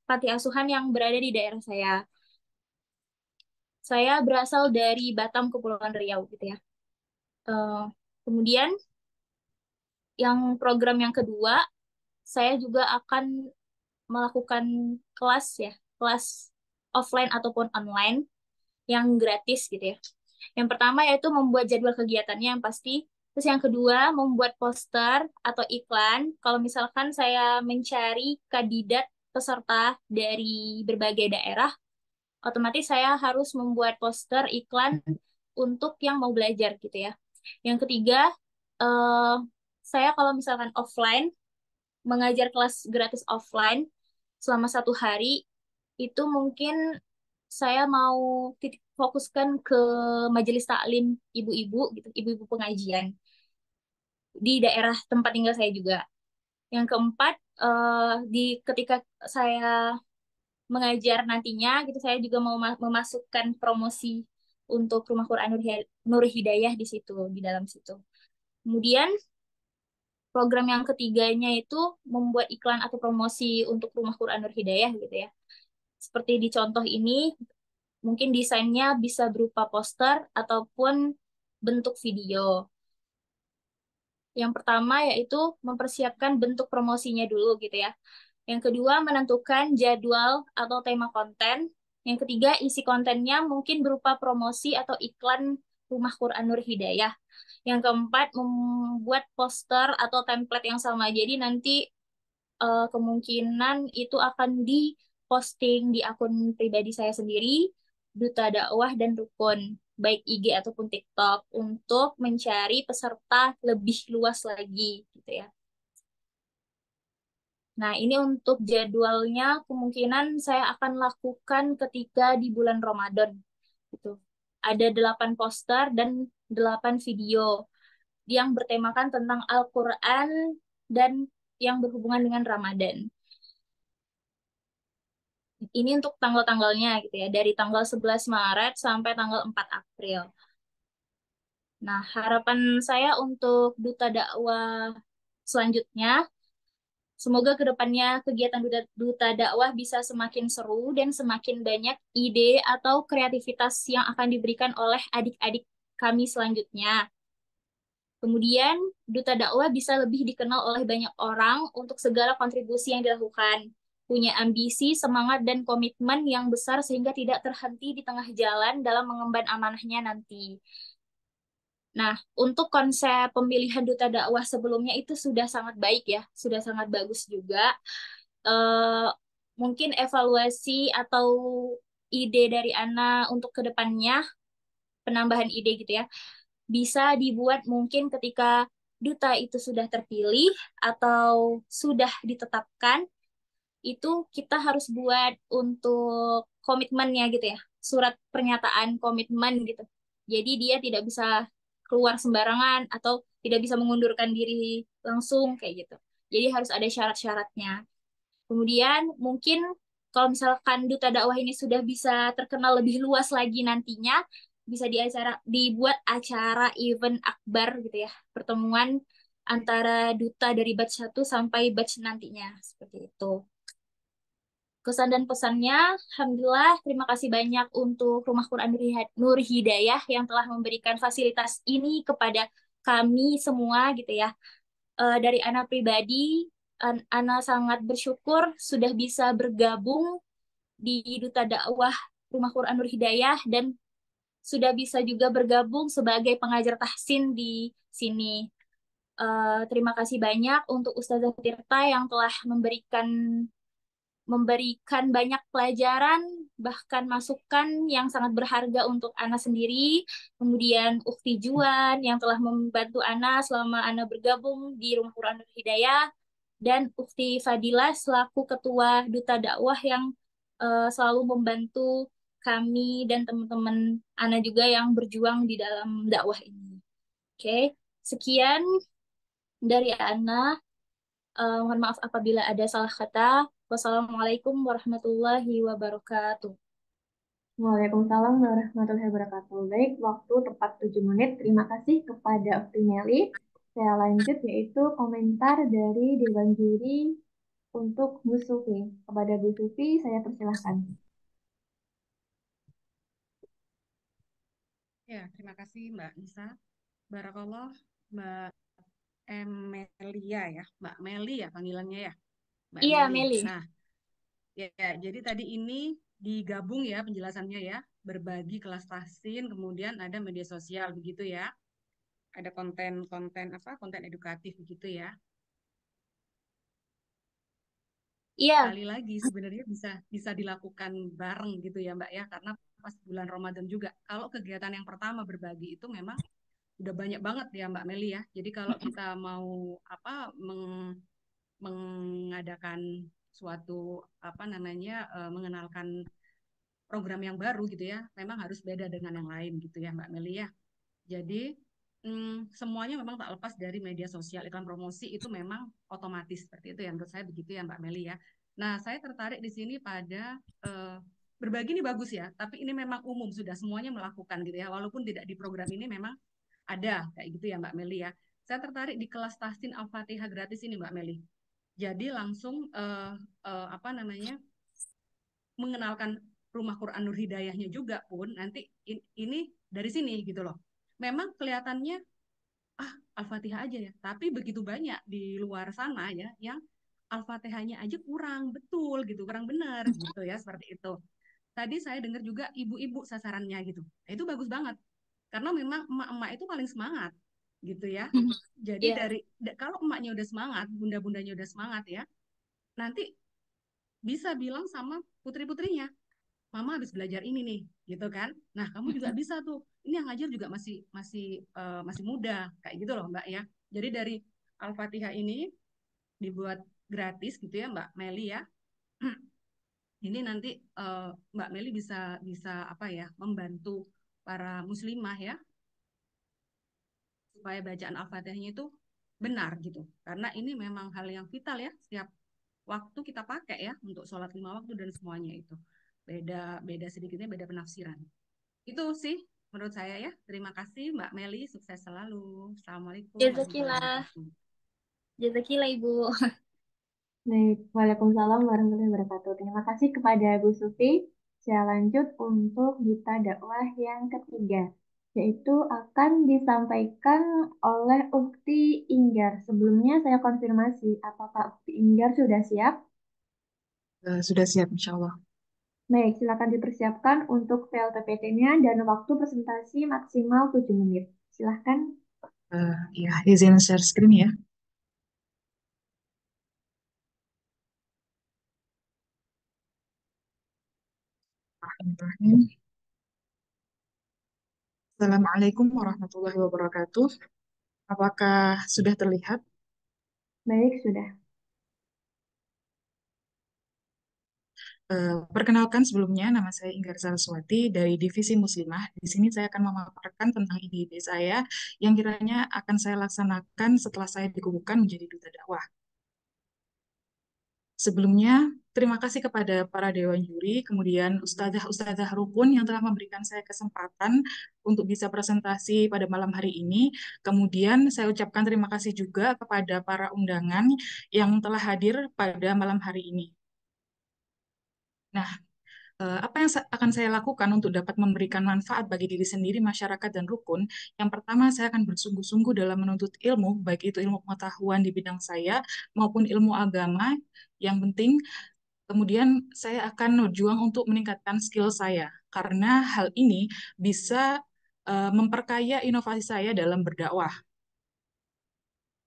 panti asuhan yang berada di daerah saya. Saya berasal dari Batam, Kepulauan Riau gitu ya. Kemudian yang program yang kedua, saya juga akan melakukan kelas ya, kelas offline ataupun online yang gratis gitu ya. Yang pertama yaitu membuat jadwal kegiatannya yang pasti. Terus yang kedua, membuat poster atau iklan. Kalau misalkan saya mencari kandidat peserta dari berbagai daerah, otomatis saya harus membuat poster iklan untuk yang mau belajar gitu ya. Yang ketiga, eh, saya kalau misalkan offline, mengajar kelas gratis offline selama 1 hari, itu mungkin saya mau fokuskan ke majelis taklim ibu-ibu gitu, ibu-ibu pengajian di daerah tempat tinggal saya juga. Yang keempat, di ketika saya mengajar nantinya gitu, saya juga mau memasukkan promosi untuk Rumah Quran Nur Hidayah di situ, di dalam situ. Kemudian program yang ketiganya itu membuat iklan atau promosi untuk Rumah Quran Nur Hidayah gitu ya. Seperti di contoh ini, mungkin desainnya bisa berupa poster ataupun bentuk video. Yang pertama yaitu mempersiapkan bentuk promosinya dulu gitu ya. Yang kedua, menentukan jadwal atau tema konten. Yang ketiga, isi kontennya mungkin berupa promosi atau iklan Rumah Quran Nur Hidayah. Yang keempat, membuat poster atau template yang sama. Jadi nanti kemungkinan itu akan diposting di akun pribadi saya sendiri, Duta Dakwah dan Rukun, baik IG ataupun TikTok, untuk mencari peserta lebih luas lagi, gitu ya. Nah, ini untuk jadwalnya kemungkinan saya akan lakukan ketika di bulan Ramadan, gitu. Ada 8 poster dan 8 video yang bertemakan tentang Al-Quran dan yang berhubungan dengan Ramadan. Ini untuk tanggal-tanggalnya gitu ya, dari tanggal 11 Maret sampai tanggal 4 April. Nah, harapan saya untuk Duta Dakwah selanjutnya, semoga ke depannya kegiatan Duta Dakwah bisa semakin seru dan semakin banyak ide atau kreativitas yang akan diberikan oleh adik-adik kami selanjutnya. Kemudian, Duta Dakwah bisa lebih dikenal oleh banyak orang untuk segala kontribusi yang dilakukan. Punya ambisi, semangat, dan komitmen yang besar sehingga tidak terhenti di tengah jalan dalam mengemban amanahnya nanti. Nah, untuk konsep pemilihan Duta Dakwah sebelumnya itu sudah sangat baik ya, sudah sangat bagus juga. Eh, Mungkin evaluasi atau ide dari Ana untuk kedepannya, penambahan ide gitu ya, bisa dibuat mungkin ketika duta itu sudah terpilih atau sudah ditetapkan, itu kita harus buat untuk komitmennya gitu ya, surat pernyataan komitmen gitu. Jadi dia tidak bisa keluar sembarangan atau tidak bisa mengundurkan diri langsung kayak gitu. Jadi harus ada syarat-syaratnya. Kemudian mungkin kalau misalkan Duta Dakwah ini sudah bisa terkenal lebih luas lagi nantinya, bisa dibuat acara event akbar gitu ya, pertemuan antara duta dari batch 1 sampai batch nantinya, seperti itu. Kesan dan pesannya, Alhamdulillah, terima kasih banyak untuk Rumah Quran Nur Hidayah yang telah memberikan fasilitas ini kepada kami semua gitu ya. Dari Ana pribadi, Ana sangat bersyukur sudah bisa bergabung di Duta Dakwah Rumah Quran Nur Hidayah dan sudah bisa juga bergabung sebagai pengajar tahsin di sini. Terima kasih banyak untuk Ustazah Tirta yang telah memberikan banyak pelajaran, bahkan masukan yang sangat berharga untuk Ana sendiri. Kemudian Ukti Juan yang telah membantu Ana selama Ana bergabung di Rumah Quran Nur Hidayah. Dan Ukti Fadila selaku Ketua Duta Dakwah yang selalu membantu kami dan teman-teman Ana juga yang berjuang di dalam dakwah ini. Oke, sekian dari Ana. Mohon maaf apabila ada salah kata. Wassalamualaikum warahmatullahi wabarakatuh. Waalaikumsalam warahmatullahi wabarakatuh. Baik, waktu tepat 7 menit. Terima kasih kepada Ukti Meli. Saya lanjut yaitu komentar dari Dewan Juri untuk Bu Sufi. Kepada Bu Sufi, saya persilahkan. Ya, terima kasih Mbak Nisa. Barakallah, Mbak Emelia ya, Mbak Meli ya panggilannya ya, Mbak Iya, Meli. Meli. Nah, ya, jadi tadi ini digabung ya penjelasannya ya, berbagi kelas tahsin, kemudian ada media sosial begitu ya, ada konten-konten apa, konten edukatif begitu ya. Iya, Sekali lagi sebenarnya bisa dilakukan bareng gitu ya Mbak ya, karena pas bulan Ramadan juga. Kalau kegiatan yang pertama berbagi itu memang udah banyak banget ya Mbak Meli ya. Jadi kalau kita mau apa mengadakan suatu apa namanya mengenalkan program yang baru gitu ya, memang harus beda dengan yang lain gitu ya Mbak Meli ya. Jadi semuanya memang tak lepas dari media sosial, iklan promosi itu memang otomatis seperti itu ya menurut saya begitu ya Mbak Meli ya. Nah saya tertarik di sini pada berbagi ini bagus ya, tapi ini memang umum sudah semuanya melakukan gitu ya, walaupun tidak di program ini memang ada kayak gitu ya Mbak Meli ya. saya tertarik di kelas tahsin Al-Fatihah gratis ini Mbak Meli. Jadi langsung apa namanya mengenalkan Rumah Quran Nur Hidayahnya juga pun nanti ini dari sini gitu loh. Memang kelihatannya Al-Fatihah aja ya, tapi begitu banyak di luar sana ya yang Al-Fatihahnya aja kurang betul gitu, kurang benar gitu ya, seperti itu. Tadi saya dengar juga ibu-ibu sasarannya gitu. Nah, itu bagus banget. Karena memang emak-emak itu paling semangat gitu ya. Jadi Iya. kalau emaknya udah semangat, bunda-bundanya udah semangat ya, nanti bisa bilang sama putri-putrinya, Mama habis belajar ini nih, gitu kan? Nah, kamu juga bisa tuh. Ini yang ngajar juga masih muda, kayak gitu loh, Mbak ya. Jadi dari Al-Fatihah ini dibuat gratis gitu ya, Mbak Meli ya. Ini nanti Mbak Meli bisa bisa apa ya, membantu para muslimah ya supaya bacaan Al-Fatihahnya itu benar gitu. Karena ini memang hal yang vital ya, setiap waktu kita pakai ya untuk sholat 5 waktu dan semuanya itu. Beda beda sedikitnya beda penafsiran. Itu sih menurut saya ya. Terima kasih Mbak Meli, sukses selalu. Assalamualaikum warahmatullahi Jazakillah. wabarakatuh. Jazakillah, Ibu. Baik, Waalaikumsalam warahmatullahi wabarakatuh. Terima kasih kepada Bu Sufi. Saya lanjut untuk duta dakwah yang ketiga, yaitu akan disampaikan oleh Ukti Inggar. Sebelumnya saya konfirmasi, apakah Ukti Inggar sudah siap? Sudah siap, insya Allah. Baik, silakan dipersiapkan untuk VLTPT-nya dan waktu presentasi maksimal 7 menit. Silahkan. Ya, izin share screen ya. Bismillahirrahmanirrahim. Assalamualaikum warahmatullahi wabarakatuh. Apakah sudah terlihat? Baik, sudah. Perkenalkan sebelumnya, nama saya Inggar Saraswati dari Divisi Muslimah. Di sini saya akan memaparkan tentang ide-ide saya yang kiranya akan saya laksanakan setelah saya dikukuhkan menjadi duta dakwah. Sebelumnya, terima kasih kepada para dewan juri, kemudian ustazah-ustazah rukun yang telah memberikan saya kesempatan untuk bisa presentasi pada malam hari ini. Kemudian saya ucapkan terima kasih juga kepada para undangan yang telah hadir pada malam hari ini. Nah, apa yang akan saya lakukan untuk dapat memberikan manfaat bagi diri sendiri, masyarakat, dan rukun? Yang pertama, saya akan bersungguh-sungguh dalam menuntut ilmu, baik itu ilmu pengetahuan di bidang saya maupun ilmu agama. Yang penting, kemudian saya akan berjuang untuk meningkatkan skill saya, karena hal ini bisa memperkaya inovasi saya dalam berdakwah.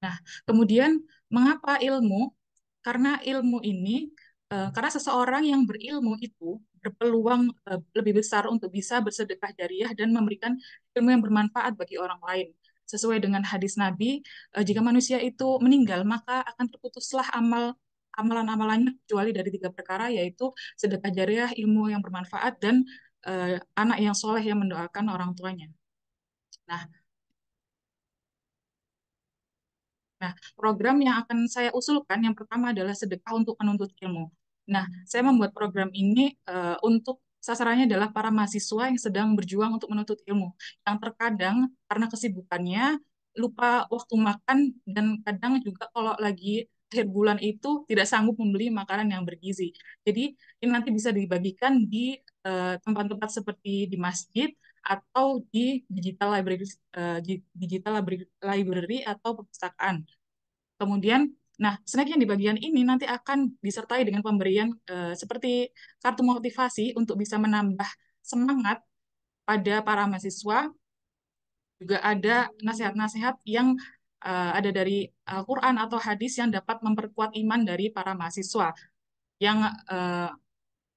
Nah, kemudian mengapa ilmu? Karena ilmu ini, karena seseorang yang berilmu itu berpeluang lebih besar untuk bisa bersedekah jariah dan memberikan ilmu yang bermanfaat bagi orang lain. Sesuai dengan hadis Nabi, jika manusia itu meninggal, maka akan terputuslah amalan-amalannya kecuali dari 3 perkara, yaitu sedekah jariah, ilmu yang bermanfaat, dan anak yang soleh yang mendoakan orang tuanya. Nah, program yang akan saya usulkan yang pertama adalah sedekah untuk menuntut ilmu. Nah, saya membuat program ini untuk sasarannya adalah para mahasiswa yang sedang berjuang untuk menuntut ilmu, yang terkadang karena kesibukannya lupa waktu makan, dan kadang juga kalau lagi akhir bulan itu tidak sanggup membeli makanan yang bergizi. Jadi ini nanti bisa dibagikan di tempat-tempat seperti di masjid atau di digital library atau perpustakaan. Kemudian, nah, snack yang di bagian ini nanti akan disertai dengan pemberian seperti kartu motivasi untuk bisa menambah semangat pada para mahasiswa. Juga ada nasihat-nasihat yang ada dari Al-Quran atau hadis yang dapat memperkuat iman dari para mahasiswa. Yang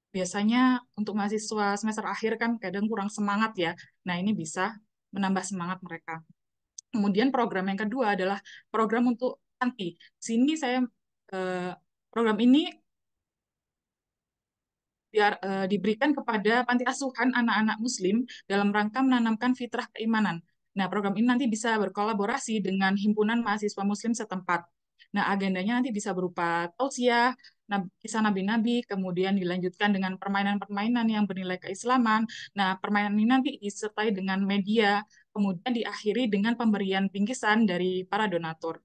biasanya untuk mahasiswa semester akhir kan kadang kurang semangat ya. Nah, ini bisa menambah semangat mereka. Kemudian program yang kedua adalah program untuk panti. Di sini saya program ini diberikan kepada panti asuhan anak-anak Muslim dalam rangka menanamkan fitrah keimanan. Nah, program ini nanti bisa berkolaborasi dengan himpunan mahasiswa Muslim setempat. Nah, agendanya nanti bisa berupa tausiah, kisah nabi-nabi, kemudian dilanjutkan dengan permainan-permainan yang bernilai keislaman. Nah, permainan ini nanti disertai dengan media kemudian diakhiri dengan pemberian bingkisan dari para donatur.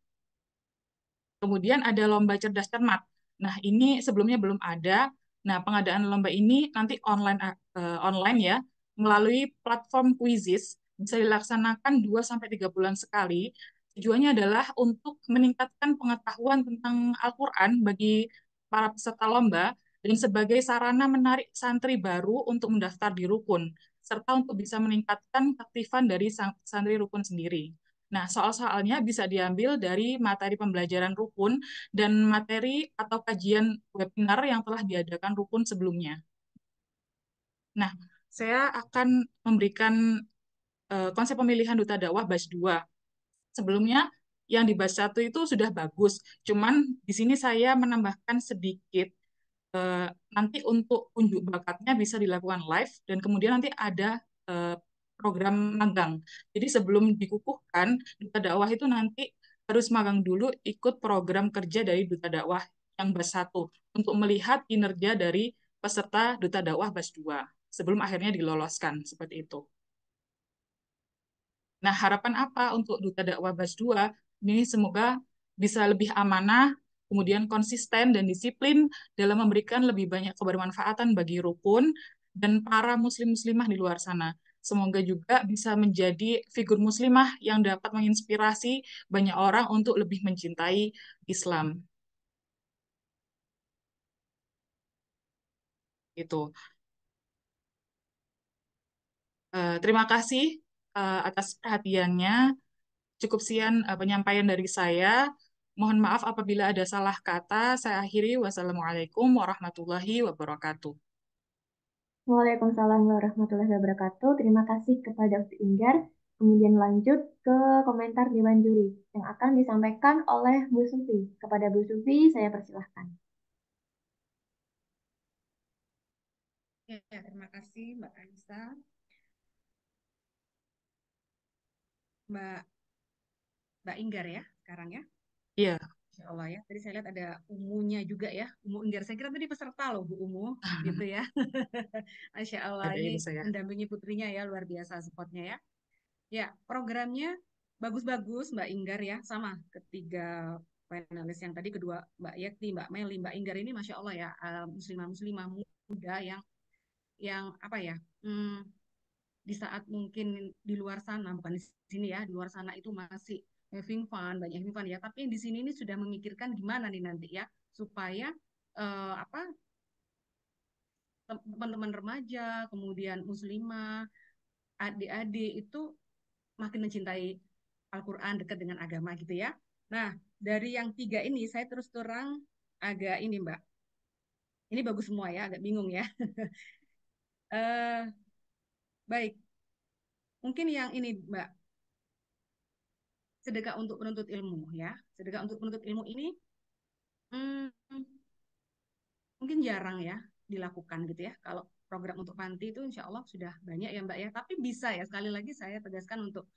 Kemudian ada lomba cerdas cermat. Nah, ini sebelumnya belum ada. Nah, pengadaan lomba ini nanti online ya, melalui platform Quizizz, bisa dilaksanakan 2-3 bulan sekali. Tujuannya adalah untuk meningkatkan pengetahuan tentang Al-Quran bagi para peserta lomba dan sebagai sarana menarik santri baru untuk mendaftar di rukun, serta untuk bisa meningkatkan keaktifan dari santri rukun sendiri. Nah, soal-soalnya bisa diambil dari materi pembelajaran rukun dan materi atau kajian webinar yang telah diadakan rukun sebelumnya. Nah, saya akan memberikan konsep pemilihan duta dakwah batch 2. Sebelumnya yang di batch 1 itu sudah bagus, cuman di sini saya menambahkan sedikit. Nanti untuk unjuk bakatnya bisa dilakukan live dan kemudian nanti ada program magang. Jadi sebelum dikukuhkan, duta dakwah itu nanti harus magang dulu ikut program kerja dari duta dakwah yang batch 1 untuk melihat kinerja dari peserta duta dakwah batch 2 sebelum akhirnya diloloskan seperti itu. Nah, harapan apa untuk duta dakwah batch 2? Ini semoga bisa lebih amanah, kemudian konsisten dan disiplin dalam memberikan lebih banyak kebermanfaatan bagi rukun dan para muslim-muslimah di luar sana. Semoga juga bisa menjadi figur muslimah yang dapat menginspirasi banyak orang untuk lebih mencintai Islam. Gitu. Terima kasih atas perhatiannya. Cukup sekian penyampaian dari saya. Mohon maaf apabila ada salah kata. Saya akhiri. Wassalamualaikum warahmatullahi wabarakatuh. Waalaikumsalam warahmatullahi wabarakatuh. Terima kasih kepada Ustaz Inggar. Kemudian lanjut ke komentar Dewan Juri yang akan disampaikan oleh Bu Sufi. Kepada Bu Sufi, saya persilahkan. Ya, terima kasih Mbak Anissa. Mbak Inggar ya sekarang ya. Iya. Insya Allah ya. Tadi saya lihat ada Umunya juga ya. Umu Inggar. Saya kira tadi peserta loh Bu Umu. Gitu ya. Masya Allah. Ada Ini ibu saya. mendampingi putrinya ya. Luar biasa spotnya ya. Ya, programnya bagus-bagus Mbak Inggar ya. Sama ketiga panelis yang tadi, kedua Mbak Yekti, Mbak Meli, Mbak Inggar ini Masya Allah ya. Muslimah-muslimah muda yang apa ya. Di saat mungkin di luar sana, bukan di sini ya, di luar sana itu masih having fun, banyak having fun ya, tapi yang di sini ini sudah memikirkan gimana nih nanti ya, supaya apa teman-teman remaja, kemudian muslimah, adik-adik itu makin mencintai Al-Quran, dekat dengan agama gitu ya. Nah, dari yang tiga ini saya terus terang agak ini Mbak, ini bagus semua ya, agak bingung ya. Baik, mungkin yang ini Mbak, sedekah untuk menuntut ilmu ya. Sedekah untuk menuntut ilmu ini hmm, mungkin jarang ya dilakukan gitu ya. Kalau program untuk panti itu insya Allah sudah banyak ya Mbak ya. Tapi bisa ya, sekali lagi saya tegaskan untuk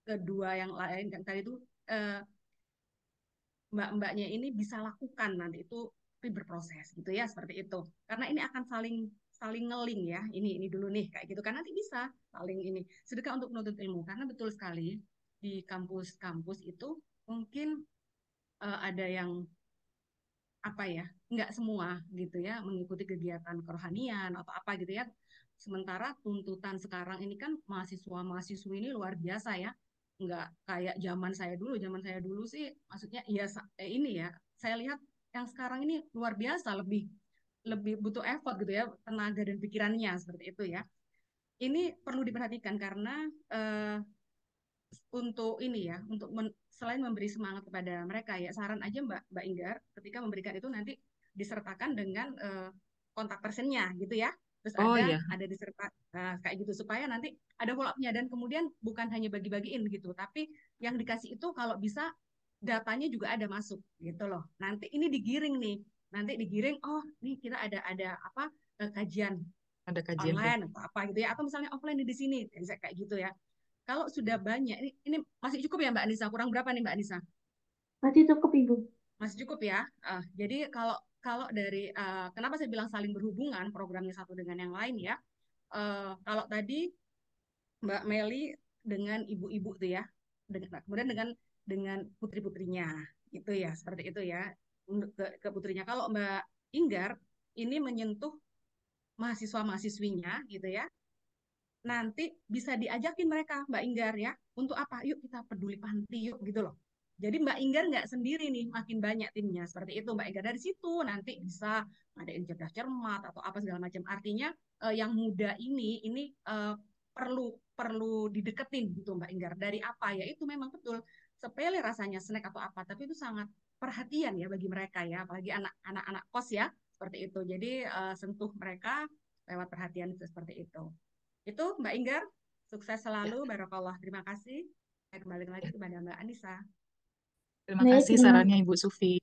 kedua yang lain yang tadi itu mbak-mbaknya ini bisa lakukan nanti itu, tapi berproses gitu ya, seperti itu. Karena ini akan saling saling ngeling ya. Ini dulu nih kayak gitu kan, nanti bisa saling ini. Sedekah untuk menuntut ilmu, karena betul sekali di kampus-kampus itu mungkin ada yang apa ya, nggak semua gitu ya mengikuti kegiatan kerohanian atau apa gitu ya. Sementara tuntutan sekarang ini kan mahasiswa-mahasiswi ini luar biasa ya, nggak kayak zaman saya dulu sih, maksudnya iya ini ya, saya lihat yang sekarang ini luar biasa, lebih lebih butuh effort gitu ya, tenaga dan pikirannya seperti itu ya. Ini perlu diperhatikan karena eh, untuk ini ya, untuk selain memberi semangat kepada mereka ya, saran aja Mbak Inggar, ketika memberikan itu nanti disertakan dengan kontak personnya gitu ya. Terus Oh iya. ada diserta kayak gitu, supaya nanti ada follow up-nya, dan kemudian bukan hanya bagi-bagiin gitu, tapi yang dikasih itu kalau bisa datanya juga ada masuk gitu loh. Nanti ini digiring nih. Nanti digiring, oh nih kita ada apa kajian Ada kajian tuh. online atau apa gitu ya, atau misalnya offline di sini bisa kayak gitu ya. Kalau sudah banyak, ini masih cukup ya Mbak Anissa? Kurang berapa nih Mbak Anissa? Masih cukup, Ibu. Masih cukup ya. Jadi kalau kalau dari kenapa saya bilang saling berhubungan programnya satu dengan yang lain ya. Kalau tadi Mbak Meli dengan ibu-ibu tuh ya, kemudian dengan putri-putrinya itu ya, seperti itu ya, ke putrinya. Kalau Mbak Inggar ini menyentuh mahasiswa-mahasiswinya gitu ya, nanti bisa diajakin mereka Mbak Inggar ya, untuk apa? Yuk kita peduli panti yuk gitu loh. Jadi Mbak Inggar nggak sendiri nih, makin banyak timnya seperti itu Mbak Inggar. Dari situ nanti bisa ngadain cerdas cermat atau apa segala macam. Artinya yang muda ini perlu perlu dideketin gitu Mbak Inggar. Dari apa ya? Itu memang betul sepele rasanya snack atau apa, tapi itu sangat perhatian ya bagi mereka ya, apalagi anak-anak kos ya seperti itu. Jadi sentuh mereka lewat perhatian itu seperti itu. Itu Mbak Inggar, sukses selalu, Barakallah. Terima kasih. Saya kembali lagi kepada Mbak Anissa. Terima Baik, kasih sarannya Ibu Sufi.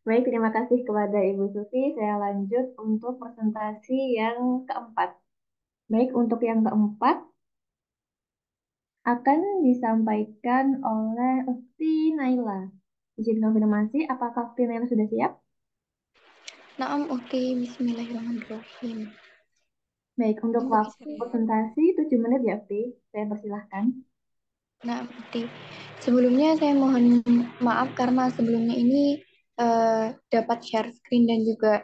Baik, terima kasih kepada Ibu Sufi. Saya lanjut untuk presentasi yang keempat. Baik, untuk yang keempat akan disampaikan oleh Ukti Naila. Izin konfirmasi, apakah Ukti Naila sudah siap? Naam, oke. Bismillahirrahmanirrahim. Baik, untuk Untuk waktu presentasi 7 menit ya, Ukti. Saya persilahkan. Nah, Ukti. Sebelumnya saya mohon maaf karena sebelumnya ini dapat share screen dan juga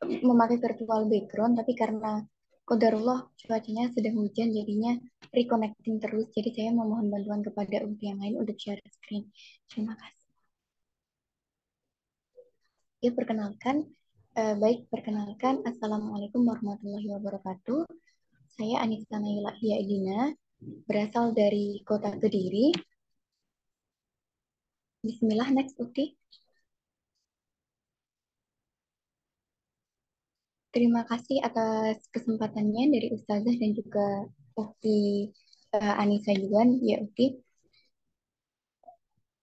memakai virtual background, tapi karena qadarullah cuacanya sedang hujan jadinya reconnecting terus. Jadi saya memohon bantuan kepada Ukti yang lain untuk share screen. Terima kasih. Ya, perkenalkan. Perkenalkan. Assalamualaikum warahmatullahi wabarakatuh. Saya Anissa Naila Hiaidina, berasal dari Kota Kediri. Bismillah, next Ukti. Terima kasih atas kesempatannya dari Ustazah dan juga Ukti Anissa juga, ya Ukti.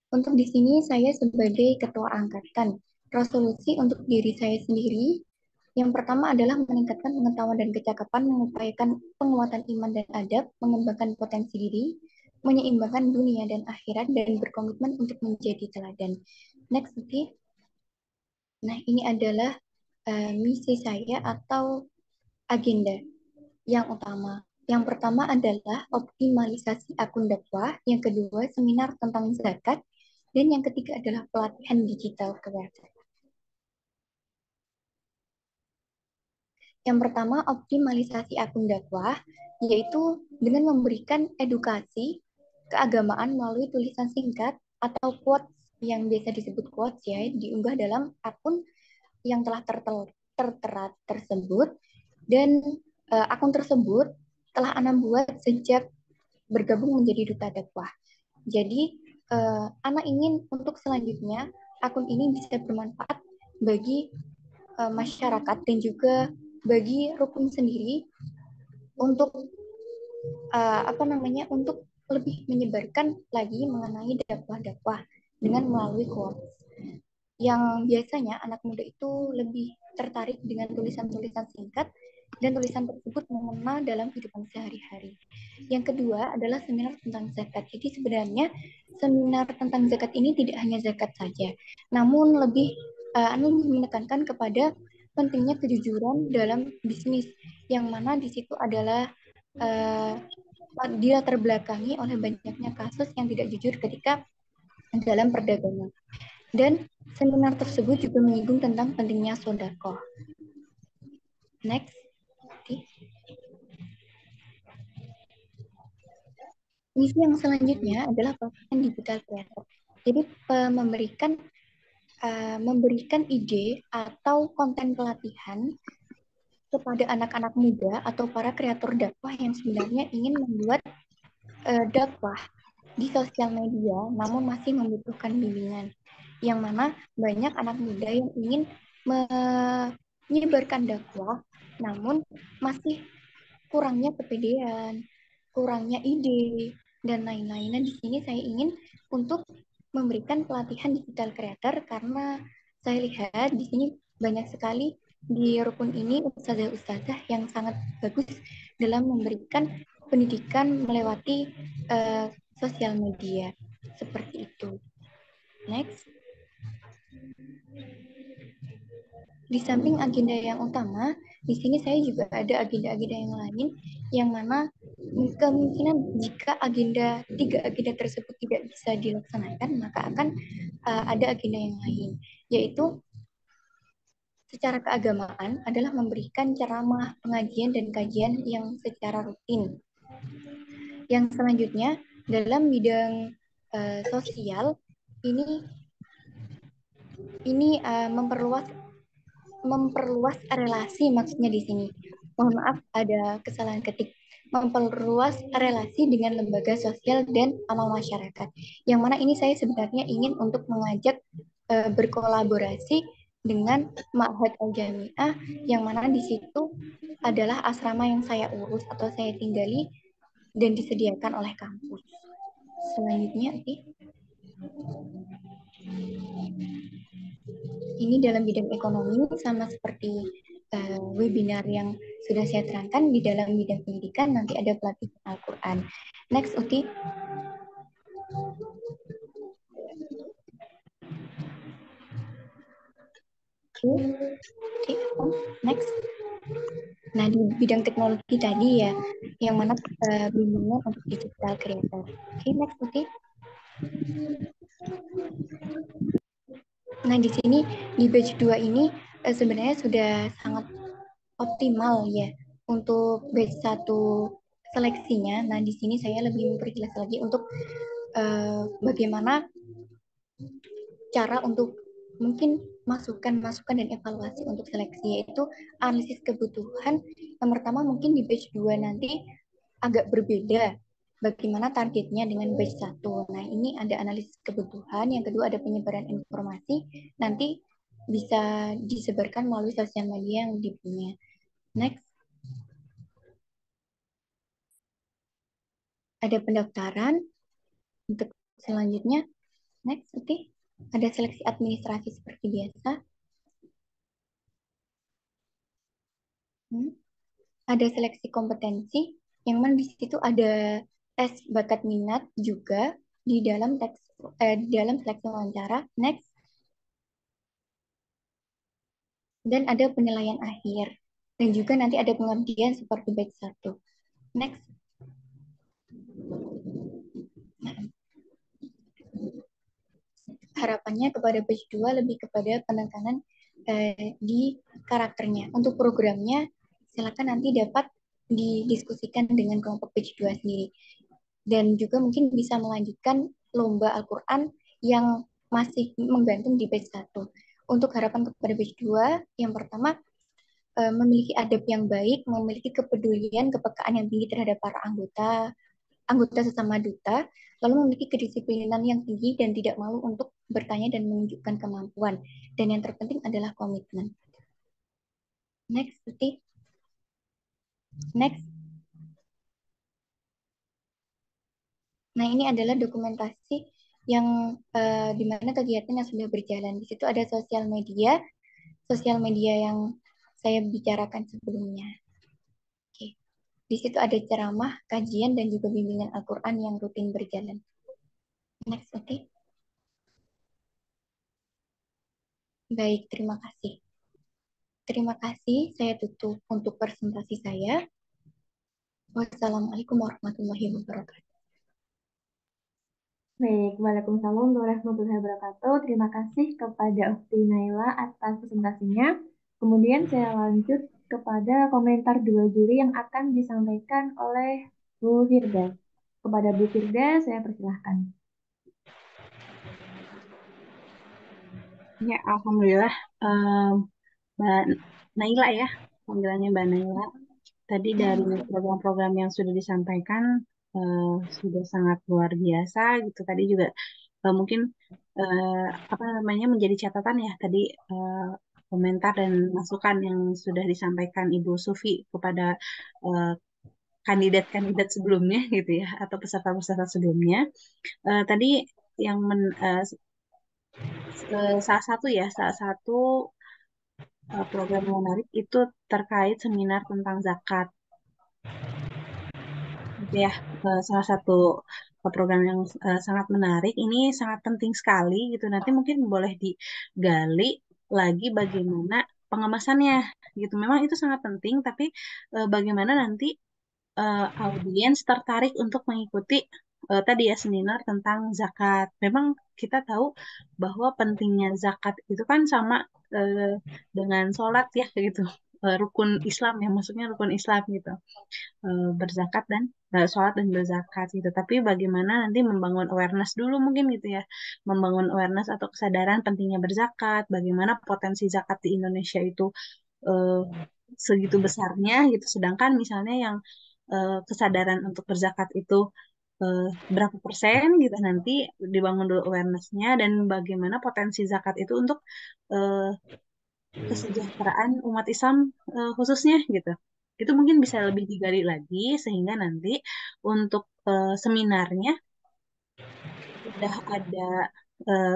Untuk di sini saya sebagai ketua angkatan. Resolusi untuk diri saya sendiri yang pertama adalah meningkatkan pengetahuan dan kecakapan, mengupayakan penguatan iman dan adab, mengembangkan potensi diri, menyeimbangkan dunia dan akhirat, dan berkomitmen untuk menjadi teladan. Next, Ukti. Nah, ini adalah misi saya atau agenda yang utama. Yang pertama adalah optimalisasi akun dakwah, yang kedua seminar tentang zakat, dan yang ketiga adalah pelatihan digital creator. Yang pertama, optimalisasi akun dakwah, yaitu dengan memberikan edukasi keagamaan melalui tulisan singkat atau quotes yang biasa disebut quotes ya, diunggah dalam akun yang telah tertera tersebut, dan akun tersebut telah Ana buat sejak bergabung menjadi duta dakwah. Jadi Ana ingin untuk selanjutnya akun ini bisa bermanfaat bagi masyarakat dan juga bagi rukun sendiri untuk untuk lebih menyebarkan lagi mengenai dakwah-dakwah dengan melalui quotes. Yang biasanya anak muda itu lebih tertarik dengan tulisan-tulisan singkat dan tulisan tersebut mengena dalam kehidupan sehari-hari. Yang kedua adalah seminar tentang zakat. Jadi sebenarnya seminar tentang zakat ini tidak hanya zakat saja, namun lebih menekankan kepada pentingnya kejujuran dalam bisnis, yang mana di situ adalah dia terbelakangi oleh banyaknya kasus yang tidak jujur ketika dalam perdagangan. Dan seminar tersebut juga menyinggung tentang pentingnya sedekah. Next. Misi yang selanjutnya adalah pelatihan digital creator. Jadi memberikan ide atau konten pelatihan kepada anak-anak muda atau para kreator dakwah yang sebenarnya ingin membuat dakwah di sosial media, namun masih membutuhkan bimbingan. Yang mana banyak anak muda yang ingin menyebarkan dakwah, namun masih kurangnya kepedean, kurangnya ide, dan lain-lain. Nah, di sini saya ingin untuk memberikan pelatihan digital creator karena saya lihat di sini banyak sekali di rukun ini ustazah-ustazah yang sangat bagus dalam memberikan pendidikan melewati sosial media seperti itu. Next. Di samping agenda yang utama, di sini saya juga ada agenda-agenda yang lain yang mana kemungkinan jika tiga agenda tersebut tidak bisa dilaksanakan, maka akan ada agenda yang lain, yaitu secara keagamaan adalah memberikan ceramah, pengajian, dan kajian yang secara rutin. Yang selanjutnya, dalam bidang sosial, ini memperluas relasi, maksudnya di sini. Mohon maaf ada kesalahan ketik. Memperluas relasi dengan lembaga sosial dan amal masyarakat. Yang mana ini saya sebenarnya ingin untuk mengajak berkolaborasi dengan Ma'had Al-Jami'ah, yang mana di situ adalah asrama yang saya urus atau saya tinggali dan disediakan oleh kampus. Selanjutnya, ini dalam bidang ekonomi sama seperti webinar yang sudah saya terangkan. Di dalam bidang pendidikan nanti ada pelatihan Al-Quran. Next, Uti. Next. Nah, di bidang teknologi tadi ya, yang mana bimbingan untuk digital creator. Oke, next, Uti. Nah, di sini di batch 2 ini sebenarnya sudah sangat optimal ya untuk batch 1 seleksinya. Nah, di sini saya lebih memperjelas lagi untuk bagaimana cara untuk mungkin masukan dan evaluasi untuk seleksi, yaitu analisis kebutuhan. Yang pertama mungkin di batch 2 nanti agak berbeda bagaimana targetnya dengan batch 1. Nah, ini ada analisis kebutuhan, yang kedua ada penyebaran informasi, nanti bisa disebarkan melalui sosial media yang dipunya. Next. Ada pendaftaran untuk selanjutnya. Next, oke. Ada seleksi administrasi seperti biasa. Ada seleksi kompetensi, yang mana di situ ada tes bakat minat juga di dalam dalam seleksi wawancara. Next. Dan ada penilaian akhir. Dan juga nanti ada pengabdian seperti batch 1. Next. Harapannya kepada batch 2 lebih kepada penekanan di karakternya. Untuk programnya, silakan nanti dapat didiskusikan dengan kelompok batch 2 sendiri. Dan juga mungkin bisa melanjutkan lomba Al-Quran yang masih menggantung di batch 1. Untuk harapan kepada batch 2, yang pertama, memiliki adab yang baik, memiliki kepedulian, kepekaan yang tinggi terhadap para anggota sesama duta, lalu memiliki kedisiplinan yang tinggi dan tidak malu untuk bertanya dan menunjukkan kemampuan. Dan yang terpenting adalah komitmen. Next, Tuti. Next. Nah, ini adalah dokumentasi yang di mana kegiatan yang sudah berjalan. Di situ ada sosial media yang saya bicarakan sebelumnya. Oke. Di situ ada ceramah, kajian, dan juga bimbingan Al-Quran yang rutin berjalan. Next, oke. Baik, terima kasih. Terima kasih, saya tutup untuk presentasi saya. Wassalamualaikum warahmatullahi wabarakatuh. Baik, Waalaikumsalam warahmatullahi wabarakatuh. Terima kasih kepada Ukti Naila atas presentasinya. Kemudian saya lanjut kepada komentar dua juri yang akan disampaikan oleh Bu Firda. Kepada Bu Firda, saya persilahkan. Ya, alhamdulillah. Mbak Naila ya, panggilannya Mbak Naila. Tadi dari program-program yang sudah disampaikan sudah sangat luar biasa gitu. Tadi juga mungkin apa namanya menjadi catatan ya tadi komentar dan masukan yang sudah disampaikan Ibu Sufi kepada kandidat-kandidat sebelumnya gitu ya atau peserta-peserta sebelumnya. Tadi yang salah satu program yang menarik itu terkait seminar tentang zakat. Ya, salah satu program yang sangat menarik. Ini sangat penting sekali gitu. Nanti mungkin boleh digali lagi bagaimana pengemasannya gitu. Memang itu sangat penting, tapi bagaimana nanti audiens tertarik untuk mengikuti tadi ya seminar tentang zakat. Memang kita tahu bahwa pentingnya zakat itu kan sama dengan sholat ya gitu. Rukun Islam ya, maksudnya rukun Islam gitu. Berzakat dan sholat dan berzakat gitu. Tapi bagaimana nanti membangun awareness dulu mungkin gitu ya. Membangun awareness atau kesadaran pentingnya berzakat, bagaimana potensi zakat di Indonesia itu eh, segitu besarnya gitu. Sedangkan misalnya yang kesadaran untuk berzakat itu berapa persen gitu nanti dibangun dulu awarenessnya dan bagaimana potensi zakat itu untuk eh, kesejahteraan umat Islam khususnya gitu. Itu mungkin bisa lebih digali lagi sehingga nanti untuk seminarnya udah ada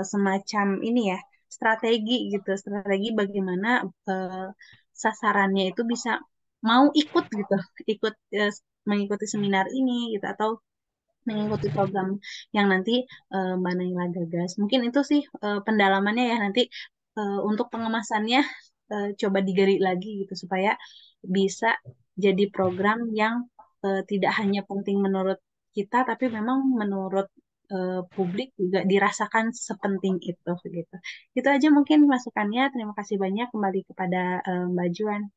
semacam ini ya strategi gitu, strategi bagaimana eh, sasarannya itu bisa mau ikut gitu, ikut mengikuti seminar ini gitu atau mengikuti program yang nanti Mbak Naila gagas. Mungkin itu sih pendalamannya ya nanti untuk pengemasannya coba digali lagi gitu supaya bisa jadi program yang tidak hanya penting menurut kita tapi memang menurut publik juga dirasakan sepenting itu gitu. Itu aja mungkin masukannya. Terima kasih banyak kembali kepada Mbak Juan.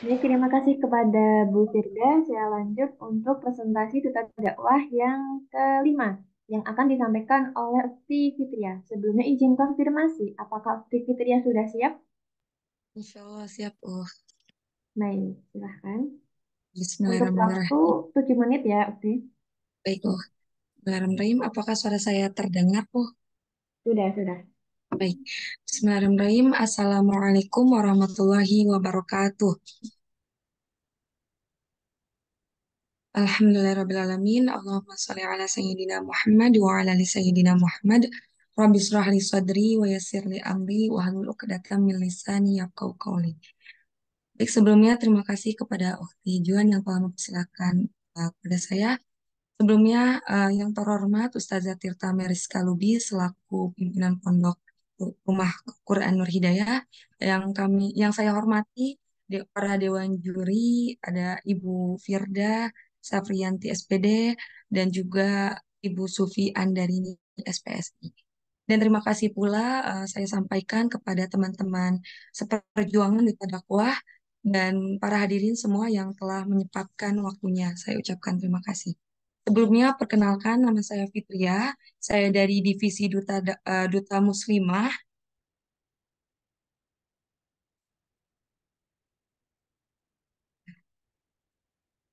Baik, terima kasih kepada Bu Firda. Saya lanjut untuk presentasi duta dakwah yang kelima yang akan disampaikan oleh Ukti Fitria. Sebelumnya izin konfirmasi, apakah Ukti Fitria sudah siap? Insya Allah siap. Oh, Baik, silahkan. Untuk Bismillahirrahmanirrahim. waktu 7 menit ya, Ukti. Baik, oh. Bismillahirrahmanirrahim. Apakah suara saya terdengar? Oh, Sudah. baik. Bismillahirrahmanirrahim. Assalamualaikum warahmatullahi wabarakatuh. Alhamdulillahirrahmanirrahim. Allahumma sholli ala Sayyidina Muhammad wa ala ali Sayyidina Muhammad. Rabbi shrah li sadri wa yassir li amri wa hlul 'uqdatam min lisani yafqahu qawli. Baik, sebelumnya terima kasih kepada Ukti Juan yang telah mempersilakan kepada saya. Sebelumnya, yang terhormat Ustazah Tirta Meriska Lubi selaku pimpinan Pondok Rumah Quran Nur Hidayah yang saya hormati para dewan juri, ada Ibu Firda Safriyanti SPD dan juga Ibu Sufi Andarini SPSI. Dan terima kasih pula saya sampaikan kepada teman-teman seperjuangan di dakwah dan para hadirin semua yang telah menyempatkan waktunya. Saya ucapkan terima kasih. Sebelumnya, perkenalkan nama saya Fitria. Saya dari Divisi Duta Muslimah.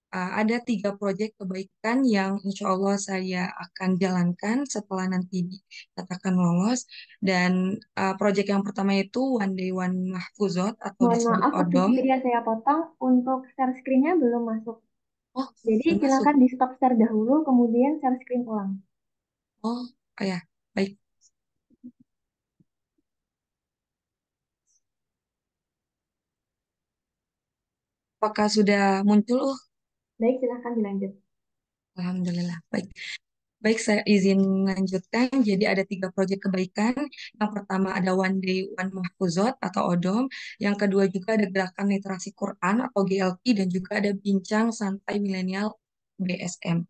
Ada 3 proyek kebaikan yang insya Allah saya akan jalankan setelah nanti dikatakan lolos. Dan proyek yang pertama itu One Day One Mahfuzot atau Mohon disebut maaf, Ukti ODOM. Fitria saya potong. Untuk share screen-nya belum masuk. Oh, Jadi belum masuk. silakan di stop share dahulu, kemudian share screen ulang. Oh ya, baik. Apakah sudah muncul? Baik, silakan dilanjut. Alhamdulillah. Baik. Baik, saya izin melanjutkan. Jadi ada 3 proyek kebaikan. Yang pertama ada One Day One Mahfuzot atau ODOM. Yang kedua juga ada Gerakan Literasi Quran atau GLQ dan juga ada Bincang Santai Milenial BSM.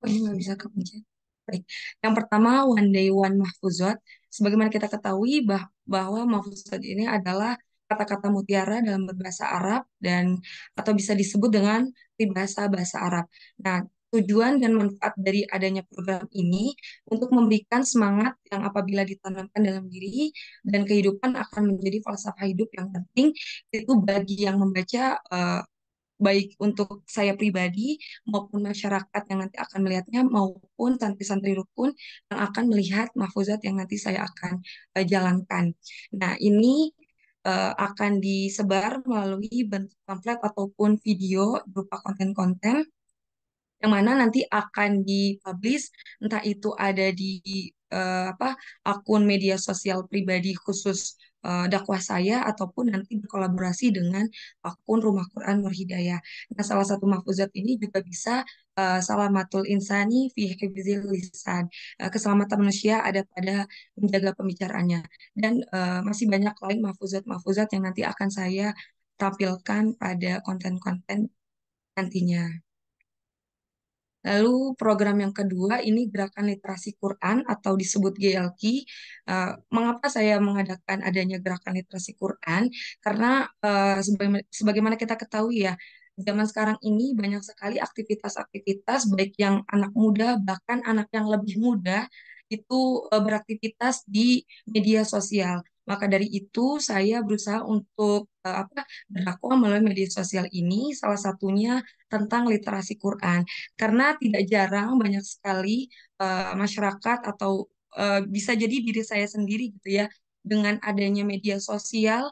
Oh, ini nggak bisa kepencet. Baik. Yang pertama One Day One Mahfuzot. Sebagaimana kita ketahui bahwa mahfuzot ini adalah kata-kata mutiara dalam berbahasa Arab dan atau bisa disebut dengan bahasa Arab. Nah, tujuan dan manfaat dari adanya program ini untuk memberikan semangat yang apabila ditanamkan dalam diri dan kehidupan akan menjadi falsafah hidup yang penting itu bagi yang membaca baik untuk saya pribadi maupun masyarakat yang nanti akan melihatnya maupun santri-santri rukun yang akan melihat mahfuzat yang nanti saya akan jalankan. Nah, ini akan disebar melalui bentuk pamflet ataupun video berupa konten-konten yang mana nanti akan dipublish entah itu ada di akun media sosial pribadi khusus dakwah saya ataupun nanti berkolaborasi dengan akun Rumah Quran Nur Hidayah. Nah, salah satu mahfuzat ini juga bisa salamatul insani fi hifzil lisan. Keselamatan manusia ada pada menjaga pembicaraannya. Dan masih banyak lain mahfuzat-mahfuzat yang nanti akan saya ditampilkan pada konten-konten nantinya. Lalu program yang kedua ini Gerakan Literasi Quran atau disebut GLQ. Mengapa saya mengadakan adanya Gerakan Literasi Quran? Karena sebagaimana kita ketahui ya, zaman sekarang ini banyak sekali aktivitas-aktivitas baik yang anak muda bahkan anak yang lebih muda itu beraktivitas di media sosial. Maka dari itu saya berusaha untuk berdakwah melalui media sosial ini, salah satunya tentang literasi Quran. Karena tidak jarang banyak sekali masyarakat atau bisa jadi diri saya sendiri gitu ya, dengan adanya media sosial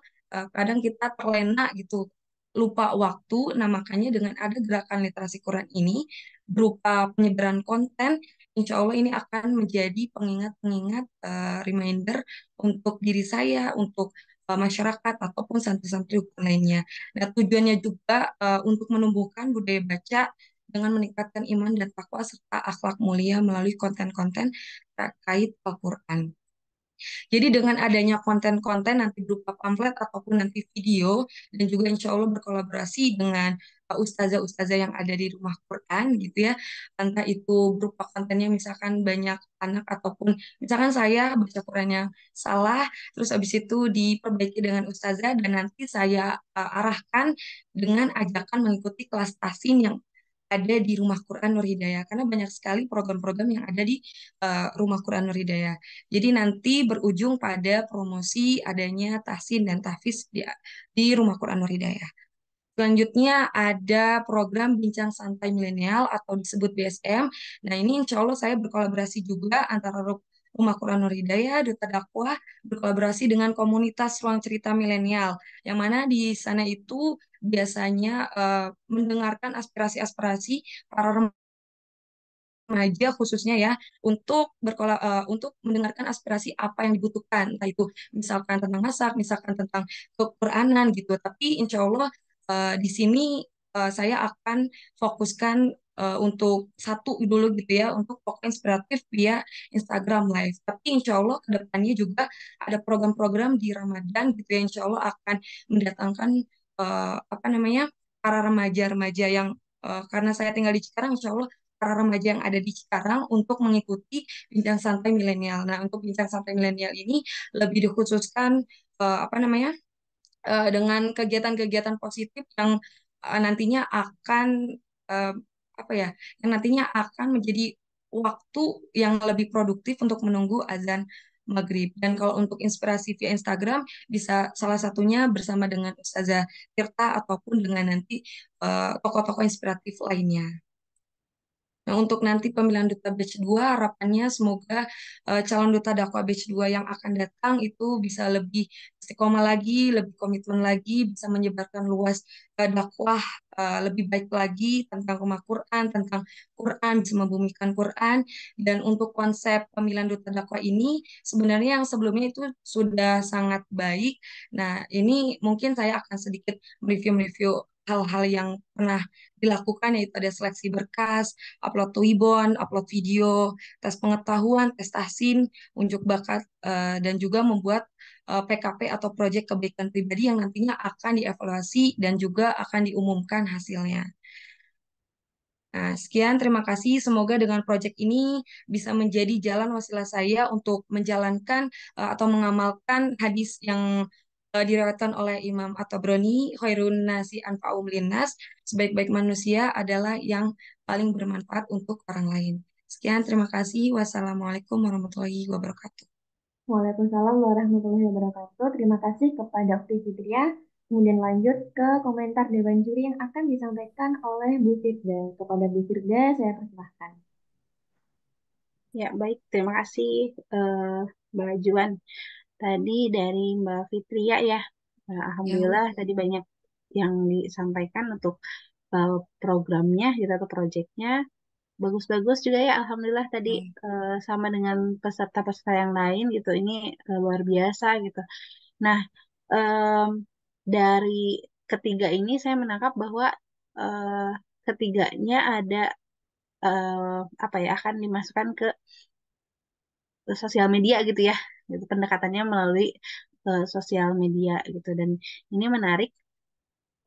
kadang kita terlena gitu, lupa waktu. Nah, makanya dengan ada gerakan literasi Quran ini berupa penyebaran konten, insya Allah ini akan menjadi pengingat-pengingat reminder untuk diri saya, untuk masyarakat ataupun santri-santri lainnya. Nah, tujuannya juga untuk menumbuhkan budaya baca dengan meningkatkan iman dan takwa serta akhlak mulia melalui konten-konten terkait Al-Quran. Jadi dengan adanya konten-konten nanti berupa pamflet ataupun nanti video dan juga insya Allah berkolaborasi dengan ustazah-ustazah yang ada di rumah Quran gitu ya. Entah itu berupa kontennya misalkan banyak anak ataupun misalkan saya baca Quran yang salah, terus habis itu diperbaiki dengan ustazah dan nanti saya arahkan dengan ajakan mengikuti kelas tasin yang ada di Rumah Quran Nur Hidayah karena banyak sekali program-program yang ada di Rumah Quran Nur Hidayah. Jadi nanti berujung pada promosi adanya tahsin dan tahfiz di Rumah Quran Nur Hidayah. Selanjutnya ada program Bincang Santai Milenial atau disebut BSM. Nah, ini insya Allah saya berkolaborasi juga antara Rumah Quran Nur Hidayah, Duta Dakwah, berkolaborasi dengan komunitas Ruang Cerita Milenial, yang mana di sana itu biasanya mendengarkan aspirasi-aspirasi para remaja khususnya ya untuk mendengarkan aspirasi apa yang dibutuhkan, entah itu misalkan tentang masak, misalkan tentang kequranan gitu. Tapi insya Allah di sini saya akan fokuskan untuk satu dulu gitu ya, untuk pokok inspiratif via Instagram Live. Tapi insya Allah ke depannya juga ada program-program di Ramadan gitu ya, insya Allah akan mendatangkan apa namanya para remaja-remaja yang karena saya tinggal di Cikarang, insya Allah para remaja yang ada di Cikarang untuk mengikuti Bincang Santai Milenial. Nah, untuk Bincang Santai Milenial ini lebih dikhususkan apa namanya dengan kegiatan-kegiatan positif yang nantinya akan eh, apa ya, yang nantinya akan menjadi waktu yang lebih produktif untuk menunggu azan maghrib. Dan kalau untuk inspirasi via Instagram bisa salah satunya bersama dengan Ustazah Tirta ataupun dengan nanti tokoh-tokoh inspiratif lainnya. Nah, untuk nanti pemilihan duta batch 2 harapannya semoga calon duta dakwah batch 2 yang akan datang itu bisa lebih istiqomah lagi, lebih komitmen lagi, bisa menyebarkan luas dakwah lebih baik lagi tentang rumah Quran, tentang Quran, bisa membumikan Quran. Dan untuk konsep pemilihan duta dakwah ini sebenarnya yang sebelumnya itu sudah sangat baik. Nah, ini mungkin saya akan sedikit mereview-review hal-hal yang pernah dilakukan, yaitu ada seleksi berkas, upload Twibbon, upload video, tes pengetahuan, tes tahsin, unjuk bakat, dan juga membuat PKP atau proyek kebaikan pribadi yang nantinya akan dievaluasi dan juga akan diumumkan hasilnya. Nah, sekian, terima kasih. Semoga dengan proyek ini bisa menjadi jalan wasilah saya untuk menjalankan atau mengamalkan hadis yang diriwayatkan oleh Imam At-Tabrani, khairun nasi anfa'um linnas, sebaik-baik manusia adalah yang paling bermanfaat untuk orang lain. Sekian, terima kasih. Wassalamualaikum warahmatullahi wabarakatuh. Waalaikumsalam warahmatullahi wabarakatuh. Terima kasih kepada Ukti Fitria. Kemudian lanjut ke komentar Dewan Juri yang akan disampaikan oleh Bu Firda. Kepada Bu Firda, saya persilahkan. Ya, baik. Terima kasih Mbak Juan. Tadi dari Mbak Fitria ya. Alhamdulillah tadi banyak yang disampaikan untuk programnya gitu atau proyeknya. Bagus-bagus juga ya, Alhamdulillah tadi sama dengan peserta-peserta yang lain gitu. Ini luar biasa gitu. Nah, em, dari ketiga ini saya menangkap bahwa eh, ketiganya ada apa ya akan dimasukkan ke sosial media gitu ya. Gitu, pendekatannya melalui sosial media gitu dan ini menarik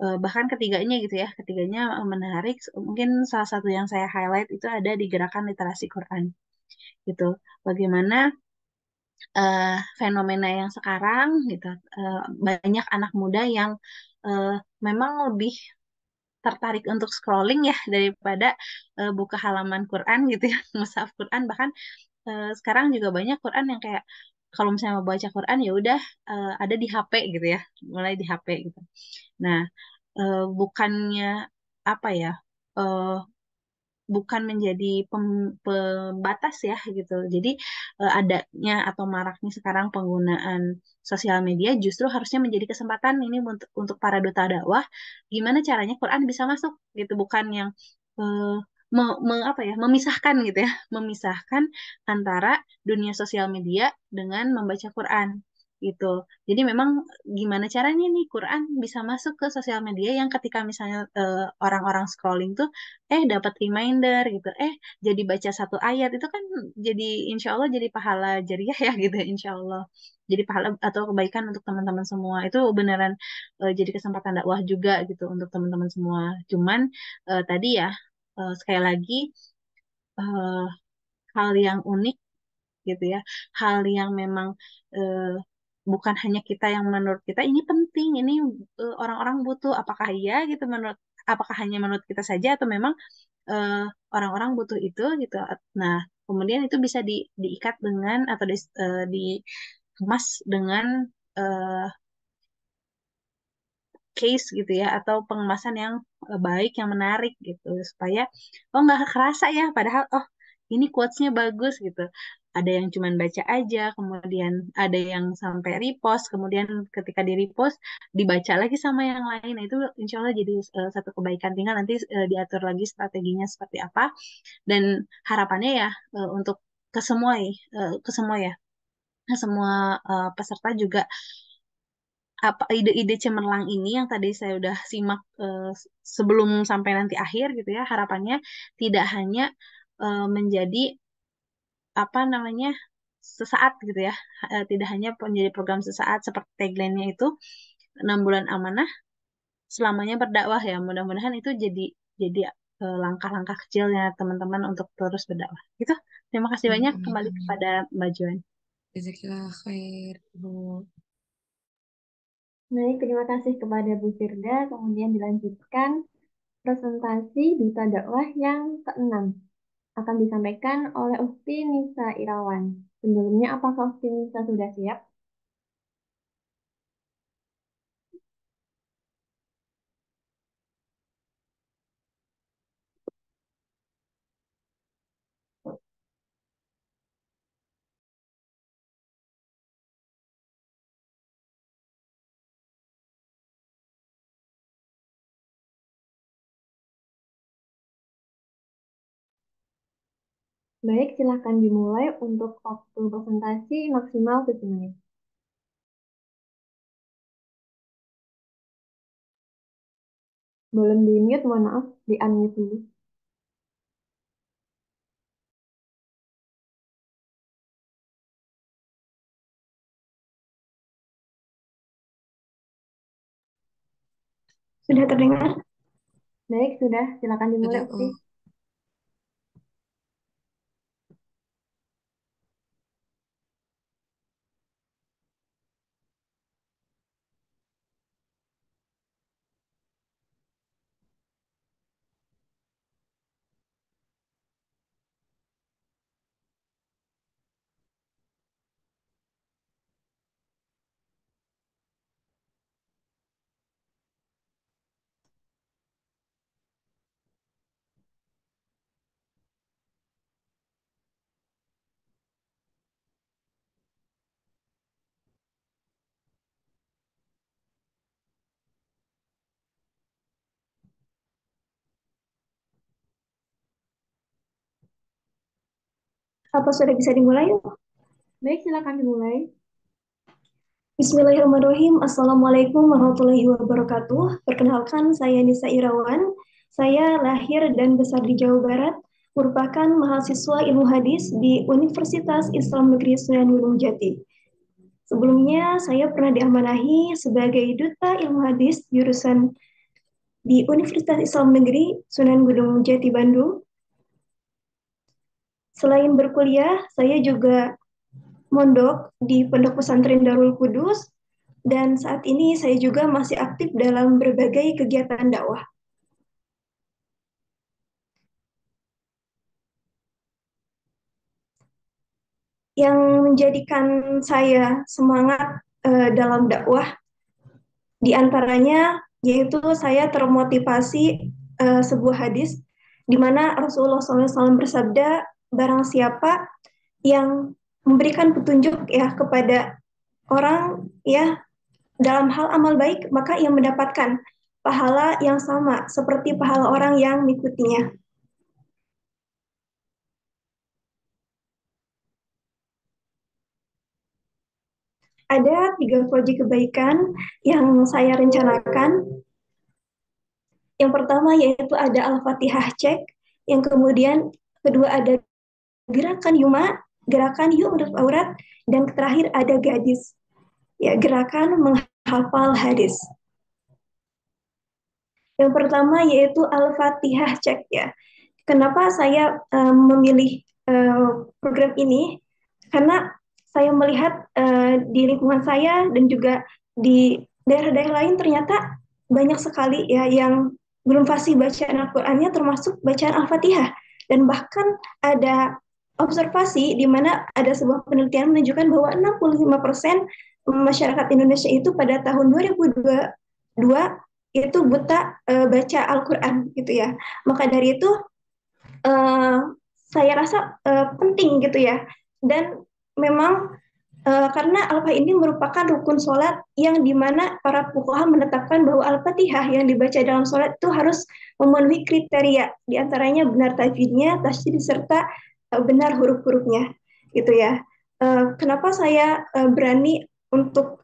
bahkan ketiganya gitu ya, ketiganya menarik. Mungkin salah satu yang saya highlight itu ada di gerakan literasi Quran gitu. Bagaimana fenomena yang sekarang gitu, banyak anak muda yang eh, memang lebih tertarik untuk scrolling ya daripada buka halaman Quran gitu ya, mushaf Quran. Bahkan sekarang juga banyak Quran yang kayak kalau misalnya mau baca Quran ya udah ada di HP gitu ya, mulai di HP gitu. Nah, bukannya apa ya? eh, bukan menjadi pembatas ya gitu. Jadi adanya atau maraknya sekarang penggunaan sosial media justru harusnya menjadi kesempatan ini untuk para duta dakwah gimana caranya Quran bisa masuk gitu, bukan yang eh, apa ya, memisahkan gitu ya, memisahkan antara dunia sosial media dengan membaca Quran gitu. Jadi memang gimana caranya nih Quran bisa masuk ke sosial media yang ketika misalnya orang-orang scrolling tuh dapat reminder gitu, jadi baca satu ayat itu kan jadi insya Allah jadi pahala jariah ya gitu, insya Allah jadi pahala atau kebaikan untuk teman-teman semua. Itu beneran jadi kesempatan dakwah juga gitu untuk teman-teman semua. Cuman tadi ya sekali lagi eh, hal yang unik gitu ya, hal yang memang eh, bukan hanya kita yang menurut kita ini penting, ini orang-orang butuh, apakah iya gitu, apakah hanya menurut kita saja atau memang eh, orang-orang butuh itu gitu. Nah, kemudian itu bisa diikat dengan atau dikemas dengan eh, case gitu ya, atau pengemasan yang baik, yang menarik gitu, supaya nggak kerasa ya, padahal ini quotes-nya bagus gitu. Ada yang cuman baca aja, kemudian ada yang sampai repost, kemudian ketika di repost dibaca lagi sama yang lain. Nah, itu insya Allah jadi satu kebaikan. Tinggal nanti diatur lagi strateginya seperti apa. Dan harapannya ya untuk ke semua ya, ke semua peserta juga apa ide-ide cemerlang ini yang tadi saya udah simak sebelum sampai nanti akhir gitu ya, harapannya tidak hanya menjadi apa namanya sesaat gitu ya, tidak hanya menjadi program sesaat seperti tagline-nya itu 6 bulan amanah selamanya berdakwah ya. Mudah-mudahan itu jadi langkah-langkah kecilnya teman-teman untuk terus berdakwah gitu. Terima kasih Amin, banyak, amin, kembali amin. kepada Mbak Juan. Jazakallah khair, Bu. Baik, terima kasih kepada Bu Firda. Kemudian dilanjutkan presentasi Duta Dakwah yang keenam akan disampaikan oleh Ukti Nisa Irawan. Sebelumnya, apakah Ukti Nisa sudah siap? Baik, silakan dimulai untuk waktu presentasi maksimal 7 menit. Belum di-mute, mohon maaf, di-unmute dulu. Sudah terdengar? Baik, sudah. Silakan dimulai, Sudah, Ukti. Apa sudah bisa dimulai? Baik, silakan dimulai. Bismillahirrahmanirrahim. Assalamualaikum warahmatullahi wabarakatuh. Perkenalkan, saya Nisa Irawan. Saya lahir dan besar di Jawa Barat, merupakan mahasiswa ilmu hadis di Universitas Islam Negeri Sunan Gunung Jati. Sebelumnya, saya pernah diamanahi sebagai Duta Ilmu Hadis jurusan di Universitas Islam Negeri Sunan Gunung Jati Bandung. Selain berkuliah, saya juga mondok di Pondok Pesantren Darul Qudus, dan saat ini saya juga masih aktif dalam berbagai kegiatan dakwah. Yang menjadikan saya semangat dalam dakwah, di antaranya yaitu saya termotivasi sebuah hadis di mana Rasulullah SAW bersabda, barang siapa yang memberikan petunjuk ya kepada orang ya dalam hal amal baik, maka ia mendapatkan pahala yang sama seperti pahala orang yang mengikutinya. Ada 3 proyek kebaikan yang saya rencanakan. Yang pertama yaitu ada Al-Fatihah Cek, yang kemudian kedua ada gerakan Yuma, gerakan Yuk Menutup Aurat, dan terakhir ada Gadis, ya gerakan menghafal hadis. Yang pertama yaitu Al-Fatihah Cek ya. Kenapa saya memilih program ini? Karena saya melihat di lingkungan saya dan juga di daerah-daerah lain ternyata banyak sekali ya yang belum fasih bacaan Al-Qur'annya, termasuk bacaan Al-Fatihah. Dan bahkan ada observasi di mana ada sebuah penelitian menunjukkan bahwa 65% masyarakat Indonesia itu pada tahun 2022 itu buta baca Al-Qur'an gitu ya. Maka dari itu saya rasa penting gitu ya. Dan memang karena Al-Fatihah ini merupakan rukun sholat yang dimana para fuqaha menetapkan bahwa Al-Fatihah yang dibaca dalam sholat itu harus memenuhi kriteria, diantaranya benar tajwidnya, tasydid, serta benar huruf-hurufnya gitu ya. Kenapa saya berani untuk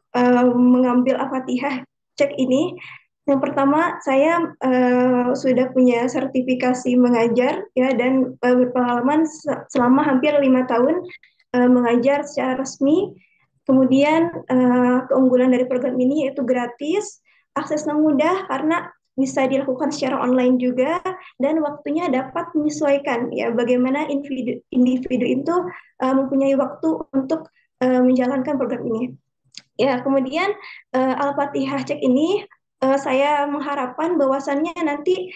mengambil Al-Fatihah Cek ini? Yang pertama, saya sudah punya sertifikasi mengajar ya, dan berpengalaman selama hampir 5 tahun mengajar secara resmi. Kemudian keunggulan dari program ini yaitu gratis, aksesnya mudah karena bisa dilakukan secara online juga, dan waktunya dapat menyesuaikan ya bagaimana individu itu mempunyai waktu untuk menjalankan program ini. Ya, kemudian Al-Fatihah Cek ini saya mengharapkan bahwasannya nanti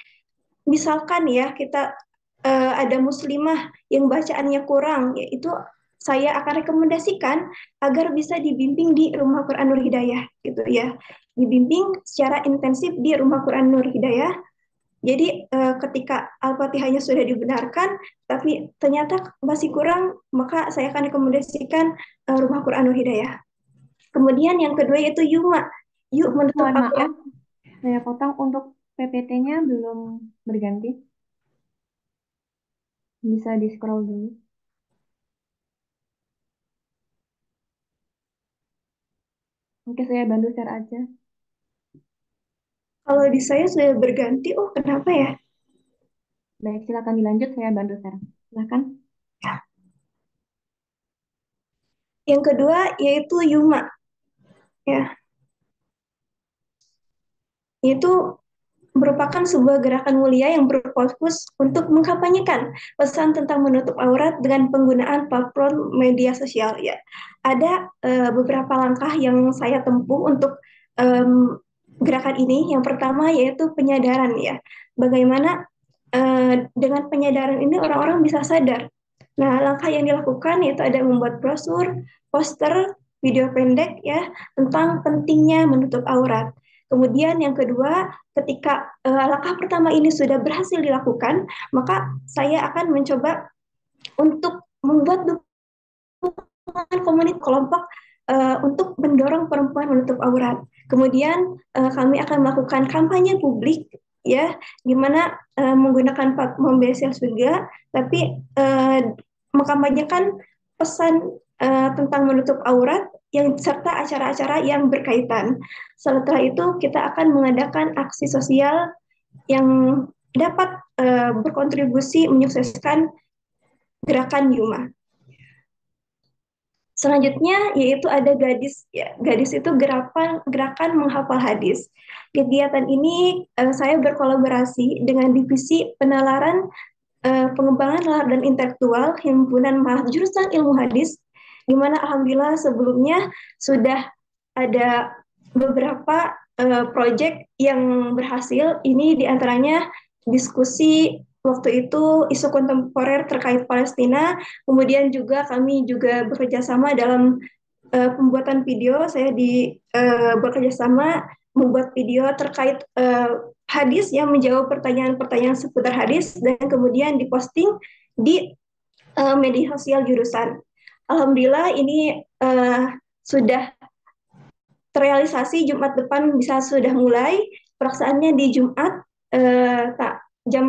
misalkan ya kita ada muslimah yang bacaannya kurang, yaitu saya akan rekomendasikan agar bisa dibimbing di Rumah Quran Nur Hidayah gitu ya. Dibimbing secara intensif di Rumah Quran Nur Hidayah. Jadi ketika Al-Fatihahnya sudah dibenarkan tapi ternyata masih kurang, maka saya akan rekomendasikan Rumah Quran Nur Hidayah. Kemudian yang kedua yaitu Yuma. Yuk Menutup Mohon Aurat. maaf, saya potong, untuk PPT-nya belum berganti. Bisa di-scroll dulu. Oke, saya bantu share aja. Kalau di saya sudah berganti, oh kenapa ya? Baik, silakan dilanjut, saya bantu share. Silakan. Yang kedua yaitu Yuma. Ya, itu merupakan sebuah gerakan mulia yang berfokus untuk mengkampanyekan pesan tentang menutup aurat dengan penggunaan platform media sosial ya. Ada beberapa langkah yang saya tempuh untuk gerakan ini. Yang pertama yaitu penyadaran ya. Bagaimana dengan penyadaran ini orang-orang bisa sadar. Nah, langkah yang dilakukan yaitu ada membuat brosur, poster, video pendek ya tentang pentingnya menutup aurat. Kemudian yang kedua, ketika langkah pertama ini sudah berhasil dilakukan, maka saya akan mencoba untuk membuat dukungan komunitas kelompok untuk mendorong perempuan menutup aurat. Kemudian kami akan melakukan kampanye publik ya, di mana menggunakan platform media juga, tapi mengkampanyekan pesan tentang menutup aurat yang serta acara-acara yang berkaitan. Setelah itu kita akan mengadakan aksi sosial yang dapat berkontribusi menyukseskan gerakan Yuma. Selanjutnya yaitu ada Gadis ya. Gadis itu gerakan menghafal hadis. kegiatan ini saya berkolaborasi dengan Divisi Penalaran Pengembangan Nalar dan Intelektual Himpunan Mahasiswa Jurusan Ilmu Hadis, di mana alhamdulillah sebelumnya sudah ada beberapa proyek yang berhasil. Ini diantaranya diskusi waktu itu isu kontemporer terkait Palestina, kemudian juga kami juga bekerja sama dalam pembuatan video. Saya bekerja sama membuat video terkait hadis yang menjawab pertanyaan-pertanyaan seputar hadis dan kemudian diposting di media sosial jurusan. Alhamdulillah ini sudah terrealisasi. Jumat depan bisa sudah mulai pelaksanaannya di Jumat jam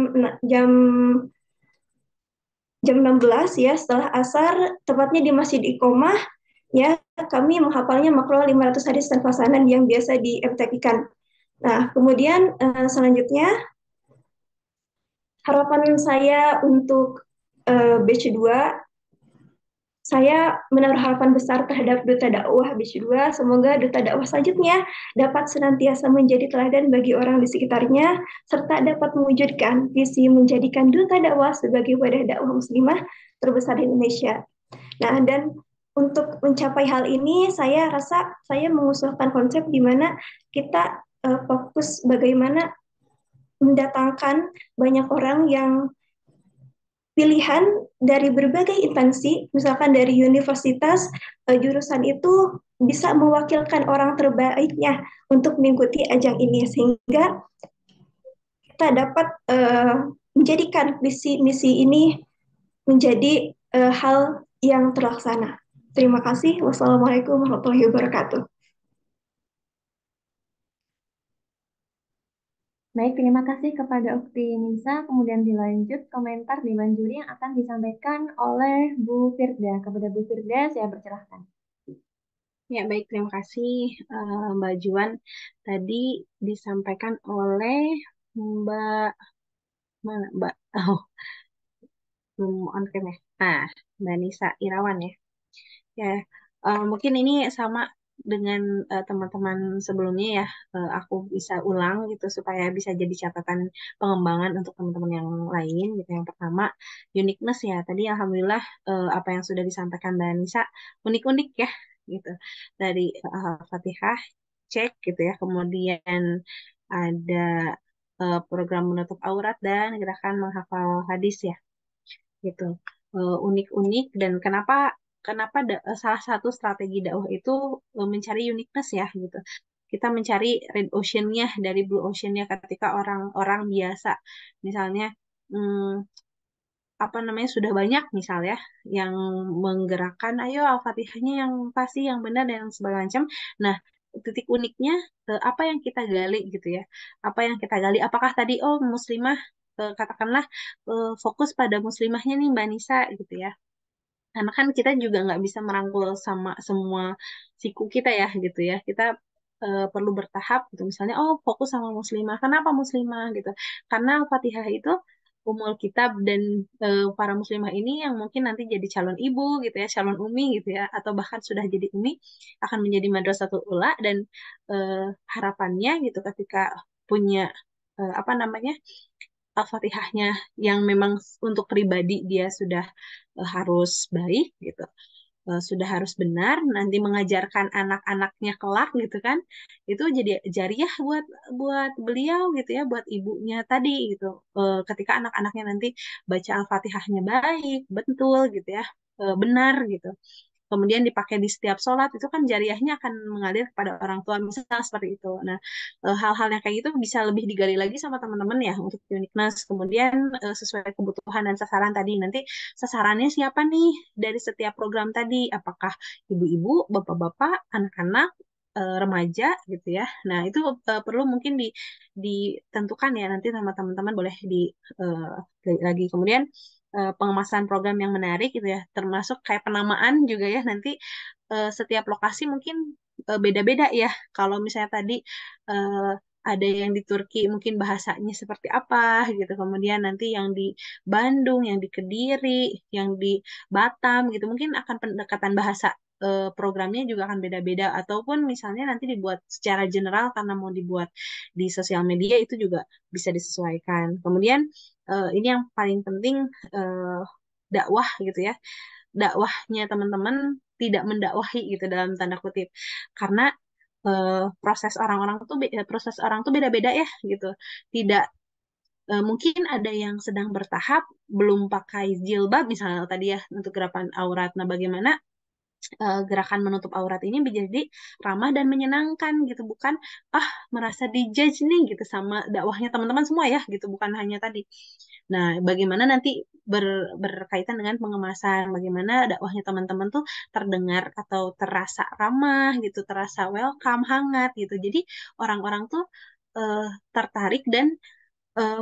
16 ya, setelah asar, tepatnya di Masjid Iqomah ya. Kami menghafalnya makro 500 hadis dan fasanan yang biasa di MTQ-kan. Nah, kemudian selanjutnya harapan saya untuk batch 2, saya menaruh harapan besar terhadap Duta Dakwah batch 2. Semoga Duta Dakwah selanjutnya dapat senantiasa menjadi teladan bagi orang di sekitarnya, serta dapat mewujudkan visi menjadikan Duta Dakwah sebagai wadah dakwah muslimah terbesar di Indonesia. Nah, dan untuk mencapai hal ini, saya rasa saya mengusulkan konsep di mana kita fokus bagaimana mendatangkan banyak orang yang pilihan dari berbagai instansi, misalkan dari universitas, jurusan itu bisa mewakilkan orang terbaiknya untuk mengikuti ajang ini, sehingga kita dapat menjadikan visi misi ini menjadi hal yang terlaksana. Terima kasih. Wassalamualaikum warahmatullahi wabarakatuh. Baik, terima kasih kepada Ukti Nisa. Kemudian dilanjut komentar Dewan Juri yang akan disampaikan oleh Bu Firda. Kepada Bu Firda, saya persilahkan. Ya, baik, terima kasih Mbak Juan. Tadi disampaikan oleh Mbak mana Mbak? Oh, belum on cam ya. Nah, Mbak Nisa Irawan ya. Ya, mungkin ini sama dengan teman-teman sebelumnya ya. Aku bisa ulang gitu supaya bisa jadi catatan pengembangan untuk teman-teman yang lain gitu. Yang pertama, uniqueness ya. Tadi alhamdulillah apa yang sudah disampaikan Mbak Nisa unik-unik ya gitu. Dari Fatihah cek gitu ya. Kemudian ada program menutup aurat dan gerakan menghafal hadis ya gitu. Unik-unik. Dan kenapa salah satu strategi dakwah itu mencari uniqueness ya gitu. Kita mencari red ocean-nya dari blue ocean-nya ketika orang-orang biasa misalnya apa namanya sudah banyak misalnya yang menggerakkan ayo Al-Fatihahnya yang pasti yang benar dan segala macam. Nah, titik uniknya apa yang kita gali gitu ya. Apa yang kita gali, apakah tadi muslimah katakanlah fokus pada muslimahnya nih Mbak Nisa gitu ya. Karena kan kita juga nggak bisa merangkul sama semua siku kita ya gitu ya. Kita perlu bertahap gitu. Misalnya, fokus sama muslimah. Kenapa muslimah gitu? Karena Al-Fatihah itu umul kitab dan para muslimah ini yang mungkin nanti jadi calon ibu gitu ya, calon umi gitu ya, atau bahkan sudah jadi umi akan menjadi madrasatul ula dan harapannya gitu ketika punya apa namanya Al-Fatihahnya yang memang untuk pribadi dia sudah harus baik gitu, sudah harus benar, nanti mengajarkan anak-anaknya kelak gitu kan, itu jadi jariah buat buat beliau gitu ya, buat ibunya tadi gitu. Ketika anak-anaknya nanti baca Al-Fatihahnya baik, betul gitu ya, benar gitu, kemudian dipakai di setiap sholat, itu kan jariahnya akan mengalir kepada orang tua misalnya seperti itu. Nah, hal-hal yang kayak gitu bisa lebih digali lagi sama teman-teman ya untuk uniqueness. Kemudian sesuai kebutuhan dan sasaran tadi, nanti sasarannya siapa nih dari setiap program tadi, apakah ibu-ibu, bapak-bapak, anak-anak, remaja gitu ya. Nah, itu perlu mungkin ditentukan ya nanti sama teman-teman, boleh lagi. Kemudian pengemasan program yang menarik gitu ya, termasuk kayak penamaan juga ya, nanti setiap lokasi mungkin beda-beda ya. Kalau misalnya tadi ada yang di Turki mungkin bahasanya seperti apa gitu, kemudian nanti yang di Bandung, yang di Kediri, yang di Batam gitu, mungkin akan pendekatan bahasa programnya juga akan beda-beda, ataupun misalnya nanti dibuat secara general karena mau dibuat di sosial media itu juga bisa disesuaikan. Kemudian ini yang paling penting, eh, dakwah gitu ya. Dakwahnya teman-teman tidak mendakwahi gitu dalam tanda kutip, karena proses orang tuh beda-beda ya gitu. Tidak mungkin ada yang sedang bertahap belum pakai jilbab misalnya tadi ya untuk gerakan aurat. Nah, bagaimana gerakan menutup aurat ini menjadi ramah dan menyenangkan gitu, bukan merasa dijudge nih gitu sama dakwahnya teman-teman semua ya gitu, bukan hanya tadi. Nah, bagaimana nanti berkaitan dengan pengemasan, bagaimana dakwahnya teman-teman tuh terdengar atau terasa ramah gitu, terasa welcome, hangat gitu. Jadi orang-orang tuh eh, tertarik dan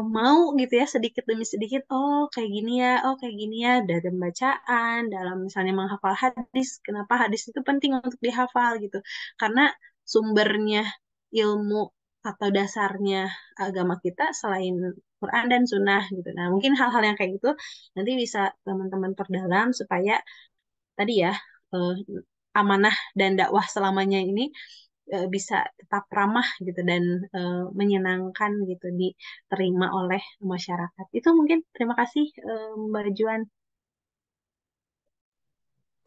mau gitu ya sedikit demi sedikit, oh kayak gini ya, oh kayak gini ya, dalam bacaan, dalam misalnya menghafal hadis. Kenapa hadis itu penting untuk dihafal gitu, karena sumbernya ilmu atau dasarnya agama kita selain Quran dan Sunnah gitu. Nah, mungkin hal-hal yang kayak gitu nanti bisa teman-teman perdalam supaya tadi ya, eh, amanah dan dakwah selamanya ini bisa tetap ramah gitu dan menyenangkan gitu diterima oleh masyarakat. Itu mungkin. Terima kasih Mbak Juan.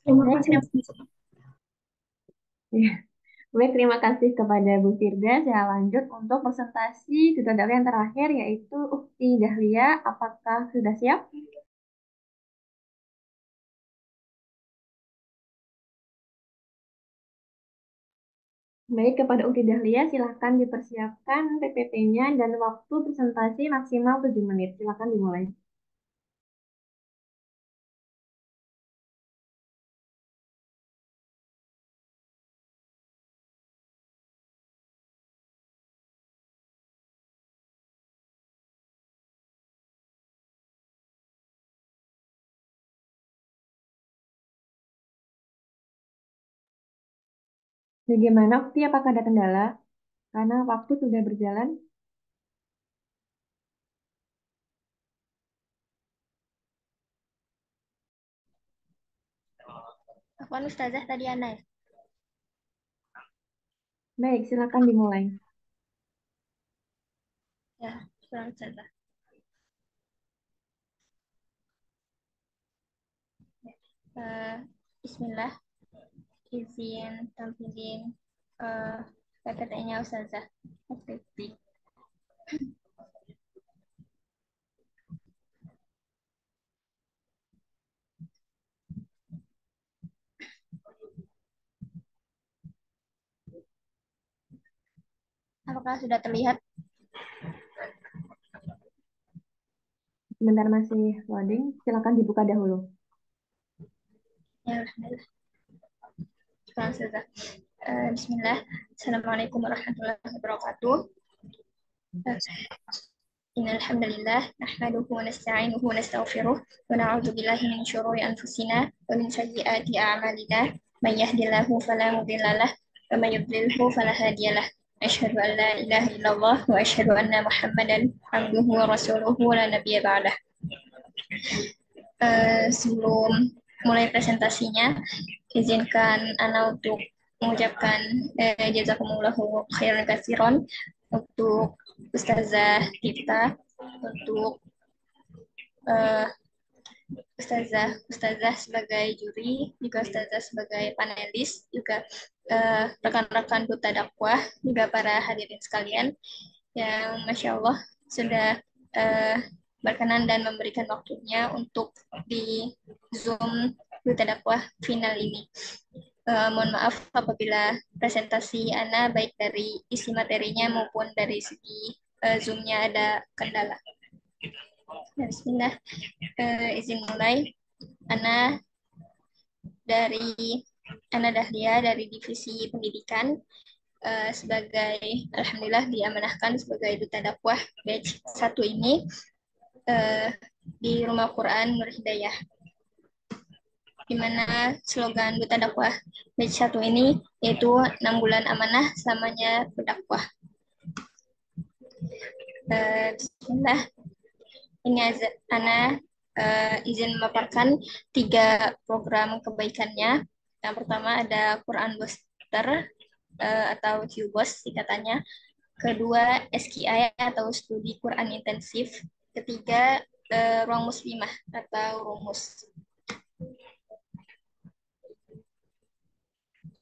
Terima Baik, kasih. ya. Baik, terima kasih kepada Bu Firda. Saya lanjut untuk presentasi duta dakwah yang terakhir, yaitu Ukti Dahlia. Apakah sudah siap? Baik, kepada Ukti Dahlia, silakan dipersiapkan PPT-nya dan waktu presentasi maksimal 7 menit. Silakan dimulai. Bagaimana, Ukti? Apakah ada kendala? Karena waktu sudah berjalan. Afwan Ustazah tadi Ana ya? Baik, silakan dimulai. Ya, silakan Ustazah. Bismillah, izin tampilin PPT-nya Ustazah. Oke. Apakah sudah terlihat? Sebentar, masih loading. Silakan dibuka dahulu. Ya, Alhamdulillah. Silakan Ustazah. Bismillah. Assalamualaikum warahmatullahi wabarakatuh. إن الحمد لله نحمده ونستعينه ونستغفره ونعوذ بالله من شرور أنفسنا ومن سيئات أعمالنا من يهد الله فلا مضل له ومن يضلله فلا هادي له أشهد أن لا إله إلا الله وأشهد أن محمدا عبده ورسوله ولا نبي بعده. Sebelum mulai presentasinya, izinkan Ana untuk mengucapkan jazakumullahu khairan katsiran untuk Ustazah Tifta, untuk Ustazah sebagai juri, juga Ustazah sebagai panelis, juga rekan-rekan duta dakwah, juga para hadirin sekalian yang Masya Allah sudah berkenan dan memberikan waktunya untuk di Zoom duta dakwah final ini. Mohon maaf apabila presentasi Ana baik dari isi materinya maupun dari segi Zoom-nya ada kendala. Bismillah, izin mulai. Ana Dahlia dari Divisi Pendidikan sebagai alhamdulillah diamanahkan sebagai duta dakwah batch 1 ini di Rumah Quran Nur Hidayah, di mana slogan duta dakwah batch 1 ini yaitu 6 bulan amanah selamanya berdakwah. Bismillah, ini Ana izin memaparkan 3 program kebaikannya Yang pertama ada Quran Booster atau QBOS singkatannya. Kedua, SQI atau Studi Quran Intensif. Ketiga, Ruang Muslimah atau Rumus.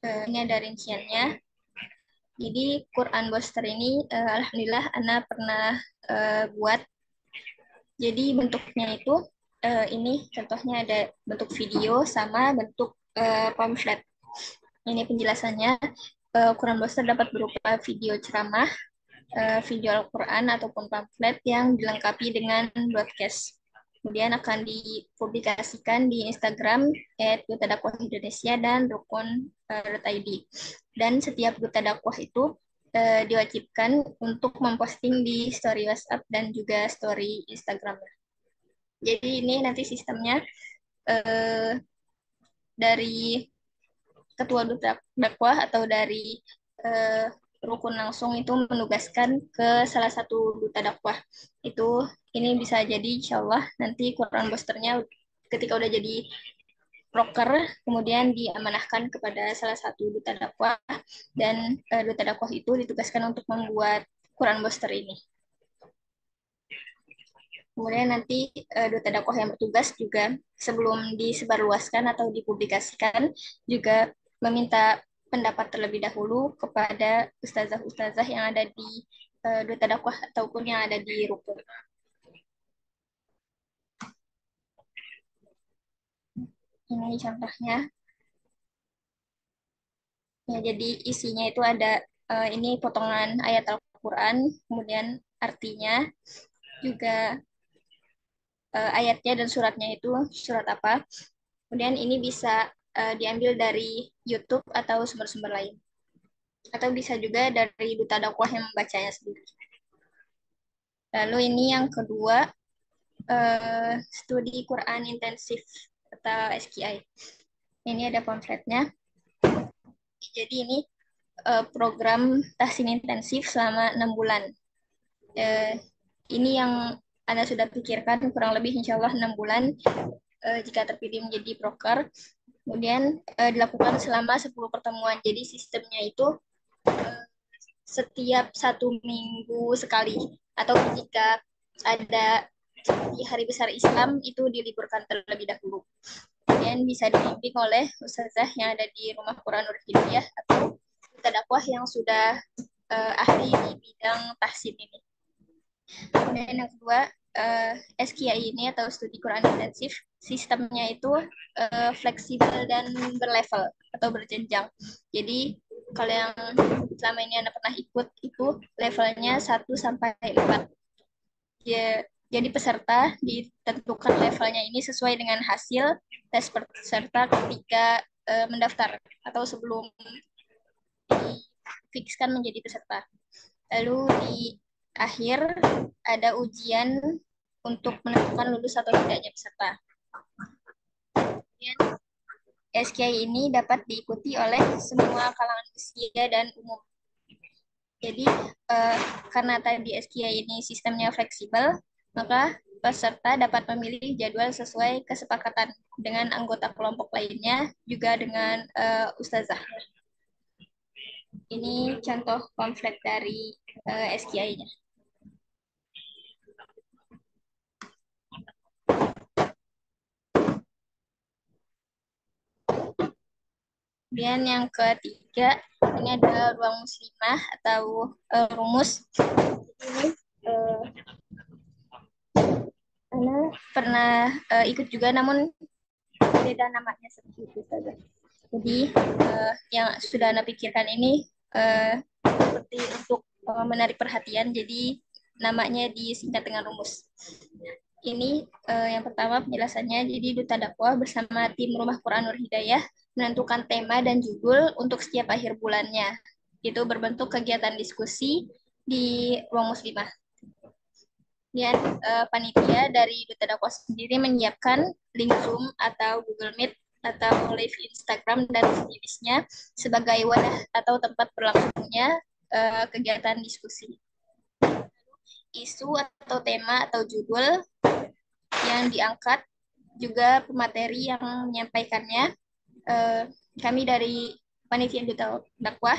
Ini ada rinciannya. Jadi Quran Booster ini alhamdulillah Ana pernah buat. Jadi bentuknya itu ini contohnya ada bentuk video sama bentuk pamflet. Ini penjelasannya. Quran Booster dapat berupa video ceramah, video Al-Quran ataupun pamflet yang dilengkapi dengan broadcast. Kemudian akan dipublikasikan di Instagram @dutadakwah_indonesia dan rukun.id. Dan setiap Duta Dakwah itu diwajibkan untuk memposting di story WhatsApp dan juga story Instagram. Jadi ini nanti sistemnya dari ketua Duta Dakwah atau dari rukun langsung itu menugaskan ke salah satu Duta Dakwah. Ini bisa jadi insya Allah nanti Quran Boosternya ketika udah jadi proker, kemudian diamanahkan kepada salah satu Duta Dakwah, dan Duta Dakwah itu ditugaskan untuk membuat Quran Booster ini. Kemudian nanti Duta Dakwah yang bertugas juga sebelum disebarluaskan atau dipublikasikan juga meminta pendapat terlebih dahulu kepada ustazah-ustazah yang ada di Duta Dakwah ataupun yang ada di rukun. Ini contohnya. Ya, jadi isinya itu ada ini potongan ayat Al-Quran, kemudian artinya, juga ayatnya dan suratnya itu surat apa. Kemudian ini bisa diambil dari YouTube atau sumber-sumber lain. Atau bisa juga dari Duta Dakwah yang membacanya sendiri. Lalu ini yang kedua, Studi Quran Intensif atau SQI. Ini ada pamfletnya. Jadi ini program tahsin intensif selama 6 bulan. Ini yang Anda sudah pikirkan kurang lebih insya Allah 6 bulan jika terpilih menjadi proker. Kemudian dilakukan selama 10 pertemuan. Jadi sistemnya itu setiap 1 minggu sekali. Atau jika ada di hari besar Islam itu diliburkan terlebih dahulu. Kemudian bisa dibimbing oleh ustazah yang ada di Rumah Quran Nur Hidayah atau Duta Dakwah yang sudah ahli di bidang tahsin ini. Kemudian yang kedua, SQI ini atau Studi Quran Intensif, sistemnya itu fleksibel dan berlevel atau berjenjang. Jadi kalau yang selama ini Anda pernah ikut itu levelnya 1-4. Jadi peserta ditentukan levelnya ini sesuai dengan hasil tes peserta ketika mendaftar atau sebelum difikskan menjadi peserta. Lalu di akhir ada ujian untuk menentukan lulus atau tidaknya peserta. Kemudian SQI ini dapat diikuti oleh semua kalangan usia dan umum. Jadi karena tadi SQI ini sistemnya fleksibel, maka peserta dapat memilih jadwal sesuai kesepakatan dengan anggota kelompok lainnya, juga dengan ustazah. Ini contoh pamflet dari SQI-nya. Kemudian yang ketiga, ini ada ruang muslimah atau rumus. Ini Ana pernah ikut juga, namun beda namanya seperti itu saja. Jadi yang sudah Ana pikirkan ini seperti untuk menarik perhatian, jadi namanya disingkat dengan rumus. Ini yang pertama penjelasannya, jadi Duta Dakwah bersama tim Rumah Quran Nur Hidayah menentukan tema dan judul untuk setiap akhir bulannya. Itu berbentuk kegiatan diskusi di ruang muslimah. Dan panitia dari Duta Dakwah sendiri menyiapkan link Zoom atau Google Meet atau live Instagram dan sejenisnya sebagai wadah atau tempat berlangsungnya kegiatan diskusi. Isu atau tema atau judul yang diangkat, juga pemateri yang menyampaikannya, kami dari panitia duta dakwah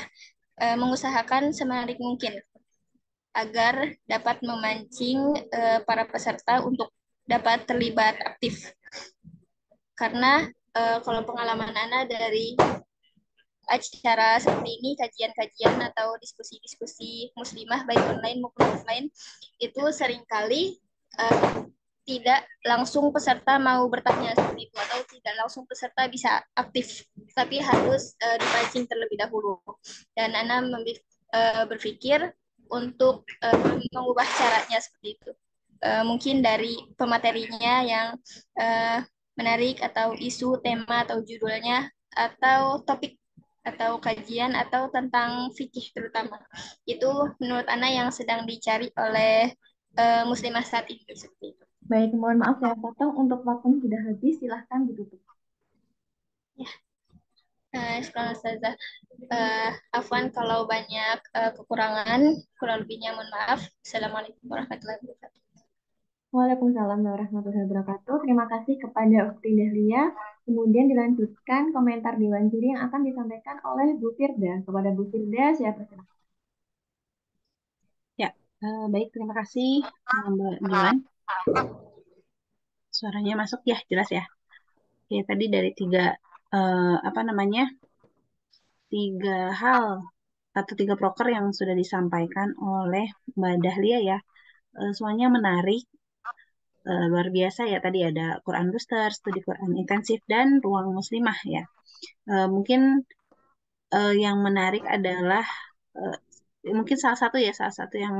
mengusahakan semenarik mungkin agar dapat memancing para peserta untuk dapat terlibat aktif. Karena kalau pengalaman Ana dari acara seperti ini, kajian-kajian atau diskusi-diskusi muslimah baik online maupun offline, itu seringkali tidak langsung peserta mau bertanya seperti itu atau tidak langsung peserta bisa aktif, tapi harus dipancing terlebih dahulu. Dan Ana berpikir untuk mengubah caranya seperti itu. Mungkin dari pematerinya yang menarik atau isu, tema atau judulnya atau topik atau kajian atau tentang fikih terutama. Itu menurut Ana yang sedang dicari oleh muslimah saat ini seperti itu. Baik, mohon maaf saya potong untuk waktunya sudah habis, silahkan ditutup. Ya. Sekolah Ustazah. Afwan kalau banyak kekurangan, kurang lebihnya mohon maaf. Assalamualaikum warahmatullahi wabarakatuh. Waalaikumsalam warahmatullahi wabarakatuh. Terima kasih kepada Ukti Dahlia. Kemudian dilanjutkan komentar Dewan Juri yang akan disampaikan oleh Bu Firda. Kepada Bu Firda, saya persilakan. Ya, baik, terima kasih Mbak Dewan. Suaranya masuk ya, jelas ya. Oke, tadi dari tiga hal atau tiga proker yang sudah disampaikan oleh Mbak Dahlia ya. Semuanya menarik, luar biasa ya. Tadi ada Quran Booster, studi Quran intensif, dan ruang muslimah ya. Mungkin yang menarik adalah mungkin salah satu yang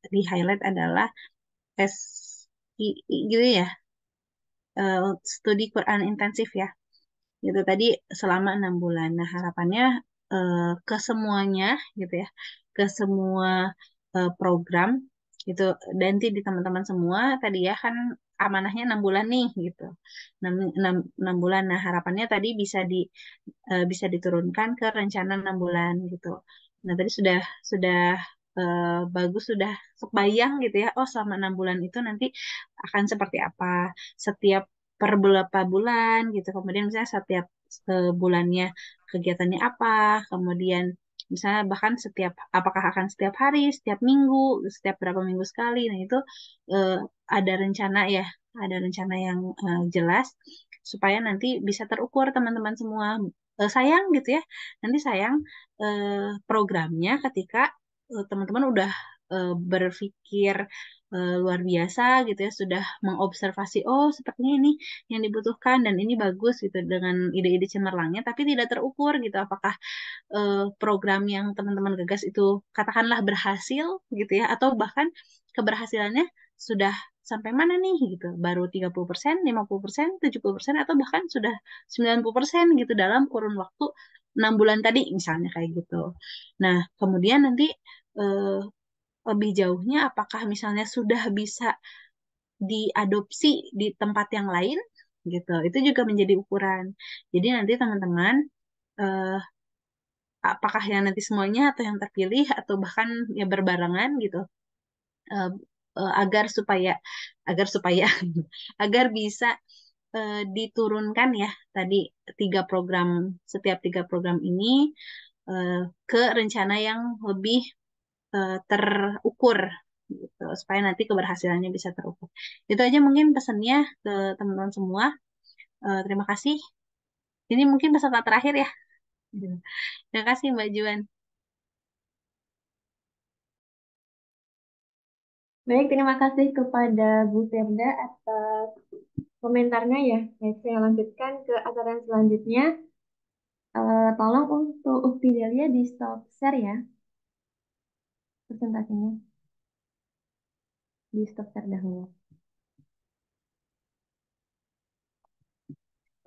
di highlight adalah SII gitu ya, studi Quran intensif ya. Gitu tadi selama 6 bulan. Nah harapannya ke semuanya gitu ya, ke semua program gitu, dan di teman-teman semua tadi ya kan amanahnya 6 bulan nih gitu, 6 bulan. Nah harapannya tadi bisa diturunkan ke rencana 6 bulan gitu. Nah tadi sudah bagus, sudah kebayang gitu ya, oh selama 6 bulan itu nanti akan seperti apa setiap per beberapa bulan gitu. Kemudian misalnya setiap bulannya kegiatannya apa, kemudian misalnya bahkan apakah akan setiap hari, setiap minggu, setiap berapa minggu sekali. Nah itu eh, ada rencana ya, ada rencana yang jelas supaya nanti bisa terukur teman-teman semua. Sayang gitu ya, nanti sayang programnya ketika teman-teman udah berpikir luar biasa gitu ya, sudah mengobservasi, oh sepertinya ini yang dibutuhkan dan ini bagus gitu dengan ide-ide cemerlangnya, tapi tidak terukur gitu apakah program yang teman-teman gagas itu katakanlah berhasil gitu ya, atau bahkan keberhasilannya sudah sampai mana nih gitu, baru 30%, 50%, 70%, atau bahkan sudah 90% gitu dalam kurun waktu 6 bulan tadi misalnya kayak gitu. Nah kemudian nanti eh, lebih jauhnya apakah misalnya sudah bisa diadopsi di tempat yang lain gitu, itu juga menjadi ukuran. Jadi nanti teman-teman eh, apakah yang nanti semuanya atau yang terpilih atau bahkan ya berbarengan gitu, eh, agar supaya agar supaya agar bisa diturunkan ya tadi setiap tiga program ini eh, ke rencana yang lebih terukur gitu, supaya nanti keberhasilannya bisa terukur. Itu aja mungkin pesannya ke teman-teman semua. Terima kasih. Ini mungkin peserta terakhir ya. Terima kasih Mbak Juan. Baik, terima kasih kepada Bu Firda atas komentarnya ya. Baik, saya lanjutkan ke acara yang selanjutnya. Tolong untuk Ukti Delia di stop share ya, presentasinya. Di stop share dahulu.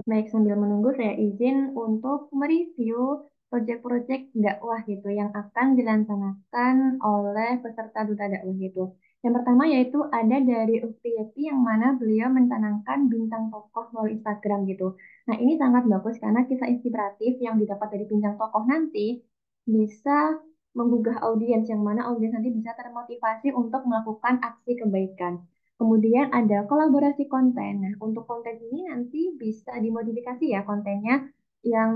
Baik, sambil menunggu saya izin untuk mereview proyek-proyek dakwah gitu yang akan dilaksanakan oleh peserta duta dakwah gitu. Yang pertama yaitu ada dari Ukti Yeti yang mana beliau mencanangkan bintang tokoh melalui Instagram gitu. Nah ini sangat bagus karena kisah inspiratif yang didapat dari bintang tokoh nanti bisa menggugah audiens yang mana audiens nanti bisa termotivasi untuk melakukan aksi kebaikan. Kemudian ada kolaborasi konten. Nah, untuk konten ini nanti bisa dimodifikasi ya kontennya yang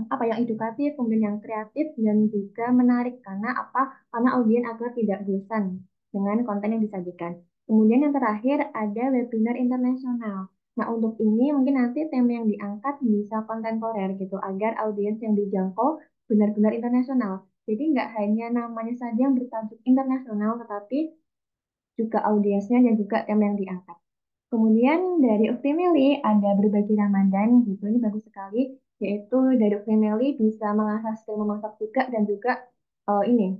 apa yang edukatif, kemudian yang kreatif dan juga menarik karena apa? Karena audiens agar tidak bosan dengan konten yang disajikan. Kemudian yang terakhir ada webinar internasional. Nah, untuk ini mungkin nanti tema yang diangkat bisa kontemporer gitu agar audiens yang dijangkau benar-benar internasional. Jadi nggak hanya namanya saja yang bertajuk internasional, tetapi juga audiensnya dan juga tema yang diangkat. Kemudian dari Uktimeli ada berbagi Ramadan gitu, ini bagus sekali, yaitu dari Uktimeli bisa mengasah skill memasak juga dan juga ini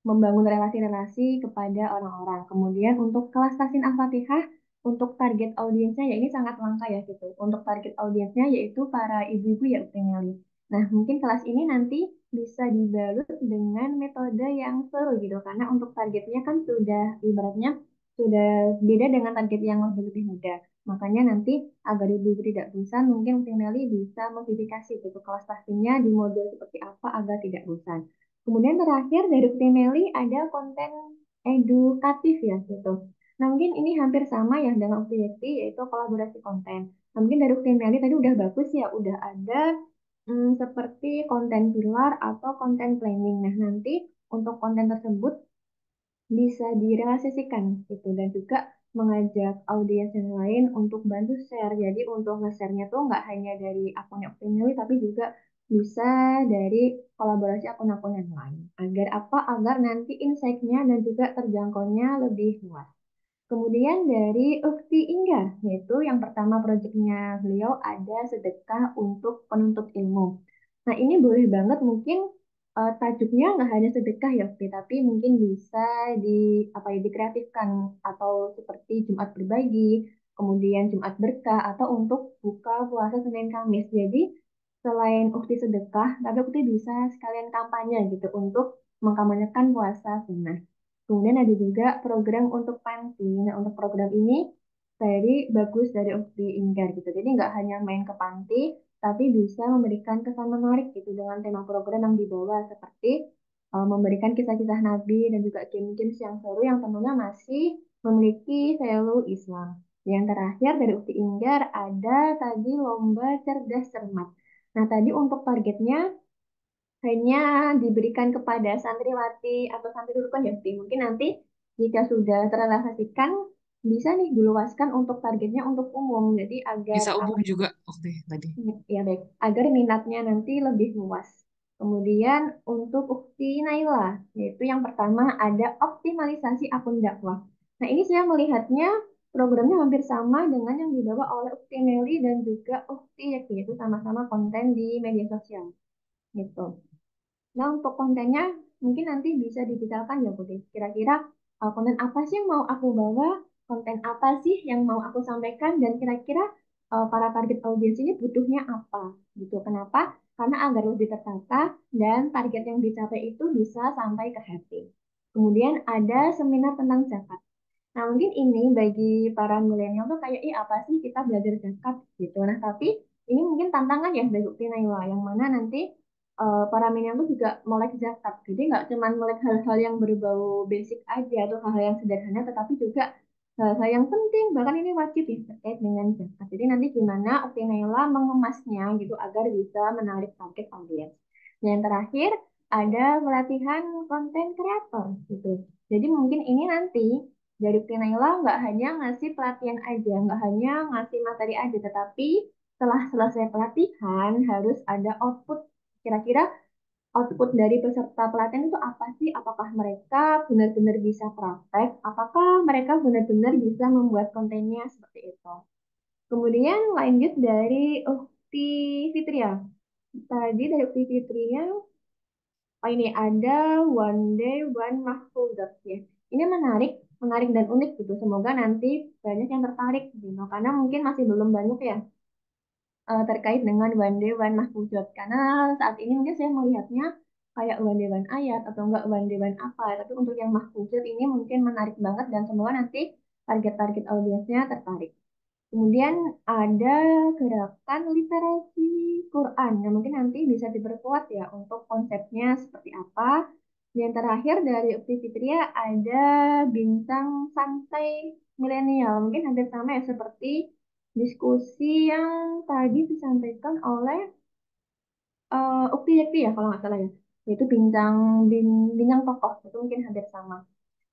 membangun relasi-relasi kepada orang-orang. Kemudian untuk kelas Tasin Al-Fatihah, untuk target audiensnya ya ini sangat langka ya gitu. Untuk target audiensnya yaitu para ibu-ibu ya Uktimeli. Nah, mungkin kelas ini nanti bisa dibalut dengan metode yang seru gitu, karena untuk targetnya kan sudah ibaratnya sudah beda dengan target yang lebih muda. Makanya nanti agar ibu-ibu tidak bosan, mungkin Tim Nelly bisa modifikasi gitu kelas pastinya di modul seperti apa agar tidak bosan. Kemudian terakhir dari Tim Nelly ada konten edukatif ya gitu. Nah mungkin ini hampir sama ya dengan Ukti yaitu kolaborasi konten. Nah, mungkin dari Tim Nelly tadi udah bagus ya, udah ada seperti konten pilar atau konten planning. Nah nanti untuk konten tersebut bisa direalisasikan gitu dan juga mengajak audiens yang lain untuk bantu share. Jadi untuk nge-share-nya tuh nggak hanya dari akunnya Optimally tapi juga bisa dari kolaborasi akun-akun yang lain. Agar apa? Agar nanti insight-nya dan juga terjangkaunya lebih luas. Kemudian dari Ukti Ingga, yaitu yang pertama proyeknya beliau ada sedekah untuk penuntut ilmu. Nah ini boleh banget mungkin tajuknya nggak hanya sedekah ya Ukti, tapi mungkin bisa di apa ya dikreatifkan atau seperti Jumat berbagi, kemudian Jumat berkah atau untuk buka puasa Senin Kamis. Jadi selain Ukti sedekah, tapi Ukti bisa sekalian kampanye gitu untuk mengkampanyekan puasa sunnah. Kemudian ada juga program untuk panti. Nah, untuk program ini dari bagus dari Ukti Inggar gitu. Jadi nggak hanya main ke panti, tapi bisa memberikan kesan menarik gitu dengan tema program yang dibawa seperti memberikan kisah-kisah Nabi dan juga games-games yang seru yang tentunya masih memiliki value Islam. Yang terakhir dari Ukti Inggar ada tadi lomba cerdas cermat. Nah, tadi untuk targetnya hanya diberikan kepada santriwati atau santri rukun ya, Bti. Mungkin nanti jika sudah terrealisasikan bisa nih diluaskan untuk targetnya untuk umum. Jadi agar Bisa umum juga oke tadi. ya baik, agar minatnya nanti lebih luas. Kemudian untuk Ukti Naila, yaitu yang pertama ada optimalisasi akun dakwah. Nah ini saya melihatnya programnya hampir sama dengan yang dibawa oleh Ukti Nelly dan juga Ukti Yeti, yaitu sama-sama konten di media sosial. Gitu. Nah, untuk kontennya mungkin nanti bisa didetailkan ya, Budi. Kira-kira konten apa sih yang mau aku bawa, konten apa sih yang mau aku sampaikan, dan kira-kira para target audiens ini butuhnya apa, gitu. Kenapa? Karena agar lebih tertata dan target yang dicapai itu bisa sampai ke hati. Kemudian ada seminar tentang zakat. Nah, mungkin ini bagi para milenial tuh kayak, ih apa sih kita belajar zakat gitu. Nah, tapi ini mungkin tantangan ya bagi Ukti Naila, yang mana nanti para milenial tuh juga melek zakat. Jadi nggak cuma melek hal-hal yang berbau basic aja atau hal-hal yang sederhana, tetapi juga hal-hal yang penting, bahkan ini wajib ya terkait dengan zakat. Jadi nanti gimana Ukti Naila mengemasnya gitu agar bisa menarik target audiens. Dan yang terakhir, ada pelatihan konten kreator gitu. Jadi mungkin ini nanti dari Naila nggak hanya ngasih pelatihan aja, nggak hanya ngasih materi aja, tetapi setelah selesai pelatihan harus ada output. Kira-kira output dari peserta pelatihan itu apa sih? Apakah mereka benar-benar bisa praktek? Apakah mereka benar-benar bisa membuat kontennya seperti itu? Kemudian lanjut dari Ukti Fitria. Tadi dari Ukti Fitria, oh ini ada One Day One Mahfudzat ya. Ini menarik, menarik dan unik gitu. Semoga nanti banyak yang tertarik gitu. Karena mungkin masih belum banyak ya terkait dengan One Day One Mahfudzat. Karena saat ini mungkin saya melihatnya kayak One Day One ayat atau enggak One Day One apa. Tapi untuk yang Mahfudzat ini mungkin menarik banget dan semoga nanti target-target audiensnya tertarik. Kemudian ada gerakan literasi Quran yang mungkin nanti bisa diperkuat ya untuk konsepnya seperti apa. Yang terakhir dari Ukti Fitria ada bincang santai milenial. Mungkin hampir sama ya seperti diskusi yang tadi disampaikan oleh Ukti Yakti ya kalau nggak salah ya. Yaitu bincang tokoh itu mungkin hampir sama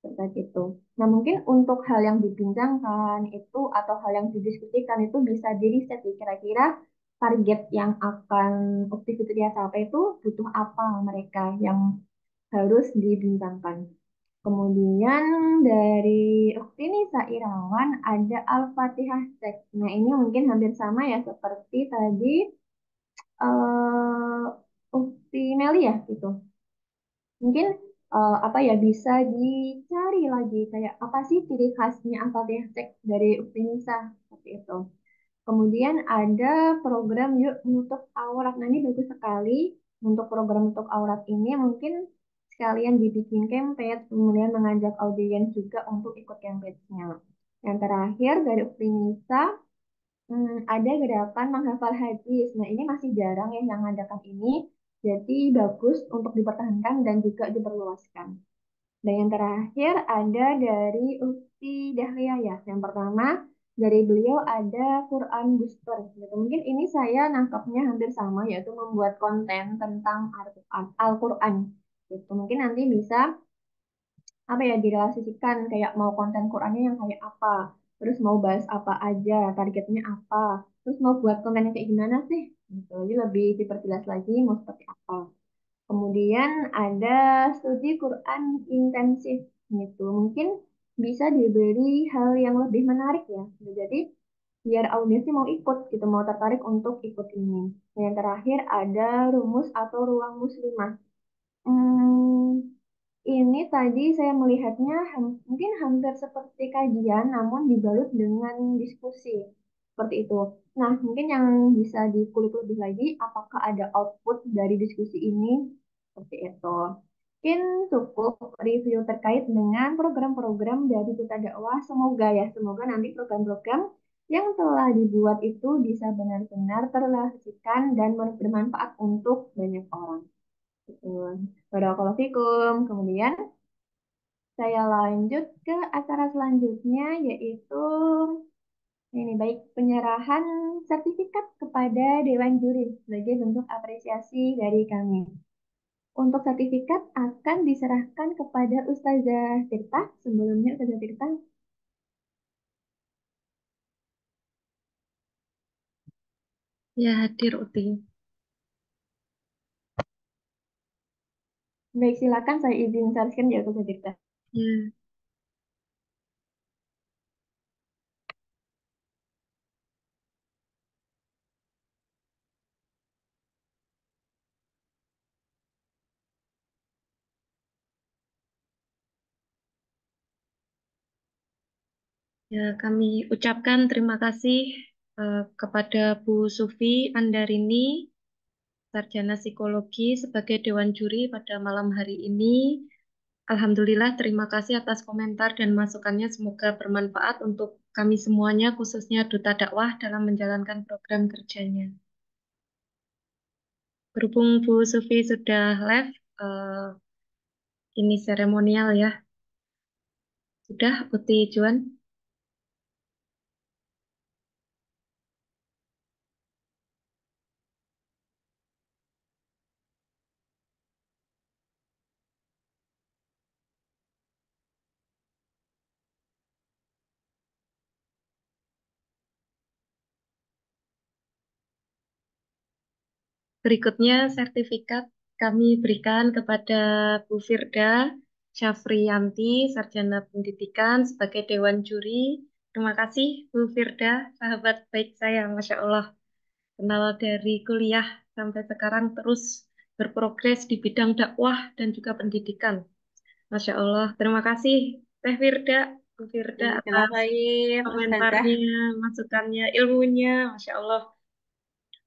terkait itu. Nah mungkin untuk hal yang dibincangkan itu atau hal yang didiskusikan itu bisa diriset sih kira-kira target yang akan Ukti Fitria capai itu butuh apa mereka yang harus dibincangkan. Kemudian dari Ukti Nisa Irawan ada Al-Fatihah Seks. Nah ini mungkin hampir sama ya seperti tadi eh Ukti Meli ya gitu. Mungkin apa ya bisa dicari lagi kayak apa sih ciri khasnya Al-Fatihah Seks dari Ukti Nisa seperti itu. Kemudian ada program Yuk Nutup Aurat. Nah, ini bagus sekali untuk program untuk aurat ini mungkin sekalian dibikin campaign, kemudian mengajak audiens juga untuk ikut campaign-nya. Yang terakhir dari Upinisa, ada gerakan menghafal hadis. Nah, ini masih jarang ya yang mengadakan ini. Jadi bagus untuk dipertahankan dan juga diperluaskan. Dan yang terakhir ada dari Ukti Dahlia ya. Yang pertama dari beliau ada Quran Booster. Gitu. Mungkin ini saya nangkapnya hampir sama yaitu membuat konten tentang Al-Quran. Gitu. Mungkin nanti bisa apa ya direlasikan kayak mau konten Qurannya yang kayak apa, terus mau bahas apa aja, targetnya apa, terus mau buat kontennya kayak gimana sih? Gitu. Jadi lebih diperjelas lagi mau seperti apa. Kemudian ada studi Quran intensif gitu. Mungkin bisa diberi hal yang lebih menarik ya. Jadi biar audiensnya mau ikut gitu, mau tertarik untuk ikut ini. Dan yang terakhir ada rumus atau ruang muslimah. Hmm, ini tadi saya melihatnya mungkin hampir seperti kajian, namun dibalut dengan diskusi. Seperti itu. Nah, mungkin yang bisa dikulik lebih lagi, apakah ada output dari diskusi ini? Seperti itu. Mungkin cukup review terkait dengan program-program dari Duta Dakwah. Semoga ya, semoga nanti program-program yang telah dibuat itu bisa benar-benar terrealisasikan dan bermanfaat untuk banyak orang. Gitu. Barakallahu fikum. Kemudian saya lanjut ke acara selanjutnya yaitu ini baik penyerahan sertifikat kepada Dewan Juri sebagai bentuk apresiasi dari kami. Untuk sertifikat akan diserahkan kepada Ustazah Tirta. Sebelumnya Ustazah Tirta. Ya, hadir Uti. Baik, silakan saya izin sharekan ya Ustazah Tirta. Ya. Ya, kami ucapkan terima kasih kepada Bu Sufi Andarini, Sarjana Psikologi sebagai Dewan Juri pada malam hari ini. Alhamdulillah, terima kasih atas komentar dan masukannya. Semoga bermanfaat untuk kami semuanya, khususnya Duta Dakwah dalam menjalankan program kerjanya. Berhubung Bu Sufi sudah live, ini seremonial ya. Sudah, Uti Juan. Berikutnya sertifikat kami berikan kepada Bu Firda Syafriyanti, Sarjana Pendidikan sebagai Dewan Juri. Terima kasih Bu Firda, sahabat baik saya, Masya Allah. Kenal dari kuliah sampai sekarang terus berprogres di bidang dakwah dan juga pendidikan. Masya Allah, terima kasih Teh Firda, Bu Firda Terima atas kasih, Ustazah. komentarnya, masukannya, ilmunya, Masya Allah.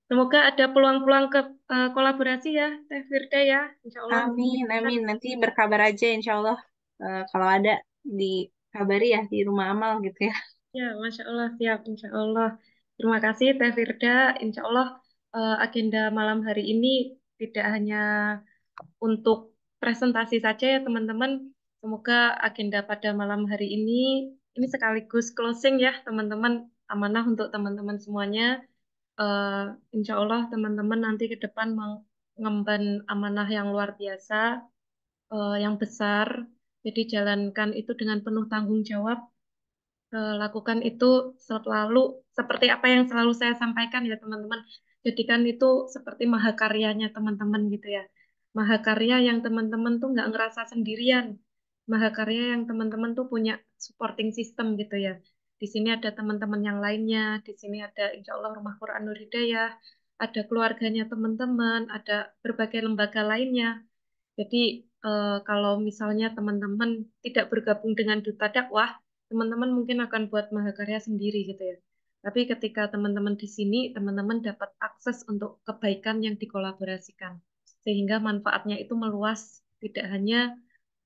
Semoga ada peluang-peluang ke kolaborasi ya, Teh Firda ya, Insya Allah. Amin, amin. Nanti berkabar aja, insya Allah. Kalau ada dikabari ya di rumah amal gitu ya. Ya, Masya Allah, siap, Insya Allah. Terima kasih, Teh Firda. Insya Allah, agenda malam hari ini tidak hanya untuk presentasi saja ya, teman-teman. Semoga agenda pada malam hari ini sekaligus closing ya, teman-teman. Amanah untuk teman-teman semuanya. Eh, Insya Allah, teman-teman nanti ke depan ngemban amanah yang luar biasa, yang besar. Jadi jalankan itu dengan penuh tanggung jawab. Lakukan itu selalu seperti apa yang selalu saya sampaikan ya teman-teman. Jadikan itu seperti mahakaryanya teman-teman gitu ya. Mahakarya yang teman-teman tuh nggak ngerasa sendirian. Mahakarya yang teman-teman tuh punya supporting system gitu ya. Di sini ada teman-teman yang lainnya, di sini ada Insya Allah Rumah Quran Nur Hidayah, ada keluarganya teman-teman, ada berbagai lembaga lainnya. Jadi kalau misalnya teman-teman tidak bergabung dengan Duta Dakwah, teman-teman mungkin akan buat mahakarya sendiri gitu ya. Tapi ketika teman-teman di sini, teman-teman dapat akses untuk kebaikan yang dikolaborasikan. Sehingga manfaatnya itu meluas, tidak hanya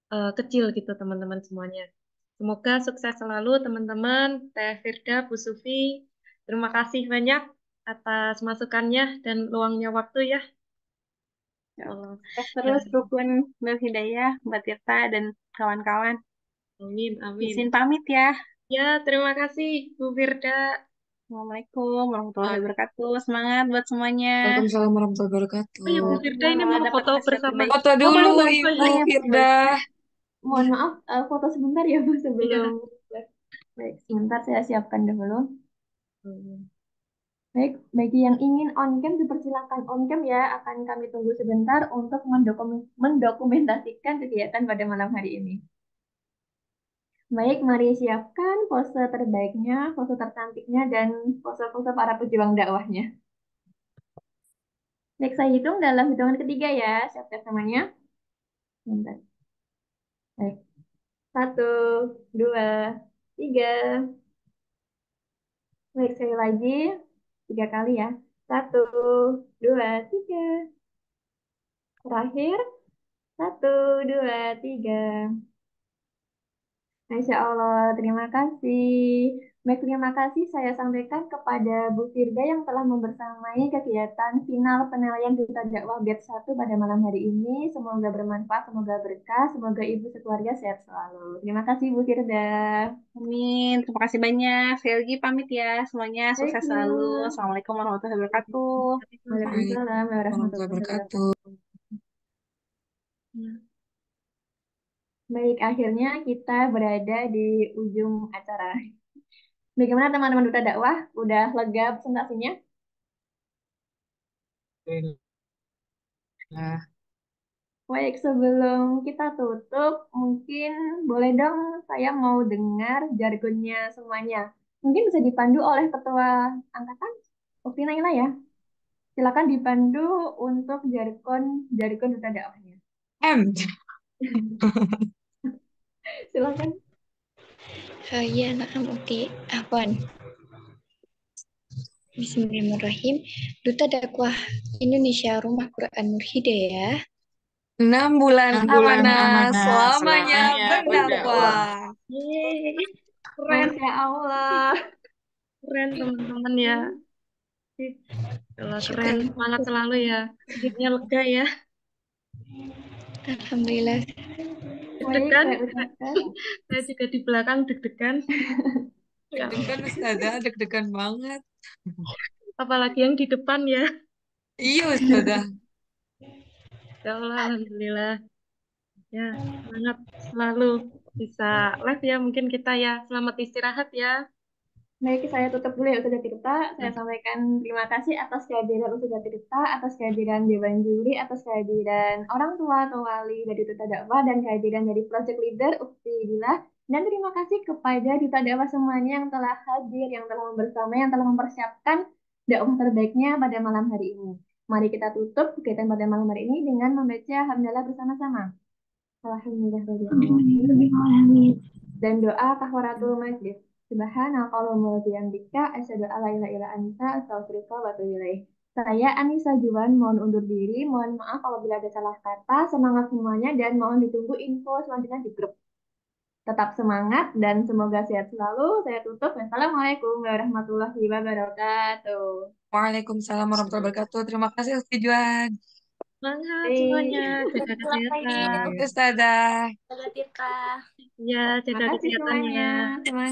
kecil gitu teman-teman semuanya. Semoga sukses selalu teman-teman, Teh Firda, Bu Sufi. Terima kasih banyak atas masukannya dan luangnya waktu ya. Ya Allah. Terus rukun Nur Hidayah, Mbak Tirta, dan kawan-kawan. Amin, amin. Izin pamit ya. Ya, terima kasih Bu Firda. Assalamualaikum warahmatullahi wabarakatuh. Semangat buat semuanya. Waalaikumsalam warahmatullahi wabarakatuh. Oh ya, Bu Firda ini Semoga mau dapat foto hasil bersama. terbaik. Foto Oh, dulu boleh, boleh. Ibu Oh iya, Firda. Mohon maaf, foto sebentar ya Bu Iya. sebelum. Baik, sebentar saya siapkan dulu. Baik, bagi yang ingin on cam dipersilakan on cam ya. Akan kami tunggu sebentar untuk mendokumentasikan kegiatan pada malam hari ini. Baik, mari siapkan pose terbaiknya, pose tercantiknya, dan pose-pose para pejuang dakwahnya. Baik, saya hitung dalam hitungan ketiga ya. Siap-siap semuanya. Bentar. Baik. 1, 2, 3. Baik, sekali lagi. 3 kali ya. 1, 2, 3. Terakhir. 1, 2, 3. Masya Allah, terima kasih. Baik, terima kasih saya sampaikan kepada Bu Firda yang telah membersamai kegiatan final penilaian Duta Dakwah Batch 1 pada malam hari ini. Semoga bermanfaat, semoga berkah, semoga Ibu sekeluarga sehat selalu. Terima kasih Bu Firda. Amin. Terima kasih banyak. Sekali lagi pamit ya. Semuanya Thank sukses you. selalu. Assalamualaikum warahmatullahi wabarakatuh. Waalaikumsalam warahmatullahi wabarakatuh. Baik, akhirnya kita berada di ujung acara. Bagaimana teman-teman Duta Dakwah? Udah lega presentasinya? Nah, Baik, sebelum kita tutup, mungkin boleh dong saya mau dengar jargonnya semuanya. Mungkin bisa dipandu oleh Ketua Angkatan, Ukti Naila ya. Silakan dipandu untuk jargon Duta Dakwahnya. M. Silakan. Ya, nah, oke. Afwan. Bismillahirrahmanirrahim. Duta Dakwah Indonesia Rumah Quran Nur Hidayah. 6 bulan 6 bulan amanah, amanah, selamanya selamanya berdakwah. Yeay, keren, Masya Allah. keren teman-teman ya. Kalau keren, Syukur. semangat selalu ya. Hidupnya lega ya. Alhamdulillah. Baik, Deg-degan. saya ucapkan. Saya juga di belakang deg-degan. Ya, Deg-degan Ustazah, deg-degan banget. apalagi yang di depan ya. Iya Ustazah. Ya Allah, alhamdulillah. Ya, semangat selalu bisa live ya. Mungkin kita ya selamat istirahat ya. Baik, saya tutup dulu ya Ustazah Tirta. Saya sampaikan terima kasih atas kehadiran Ustazah Tirta, atas kehadiran Dewan Juri, atas kehadiran orang tua atau wali dari Duta Dakwah, dan kehadiran dari Project Leader Ukti Dila. Dan terima kasih kepada Duta Dakwah semuanya yang telah hadir, yang telah bersama, yang telah mempersiapkan dakwah terbaiknya pada malam hari ini. Mari kita tutup kegiatan pada malam hari ini dengan membaca hamdalah bersama-sama. Alhamdulillah. Dan doa kafaratul majlis. Subhanakallahumma wa bihamdika asyhadu an la ilaha illa anta astaghfiruka wa atubu ilaik. Saya Anissa Juwan mohon undur diri, mohon maaf apabila ada salah kata. Semangat semuanya dan mohon ditunggu info selanjutnya di grup. Tetap semangat dan semoga sehat selalu. Saya tutup. Wassalamualaikum warahmatullahi wabarakatuh. Waalaikumsalam warahmatullahi wabarakatuh. Terima kasih Ustaz Juan. Semangat Baik. semuanya. Jaga Selamat pagi. kesehatan. Ustazah. Jaga Tirta. Ya, Terima jaga kasih kesehatannya. semuanya. Semangat.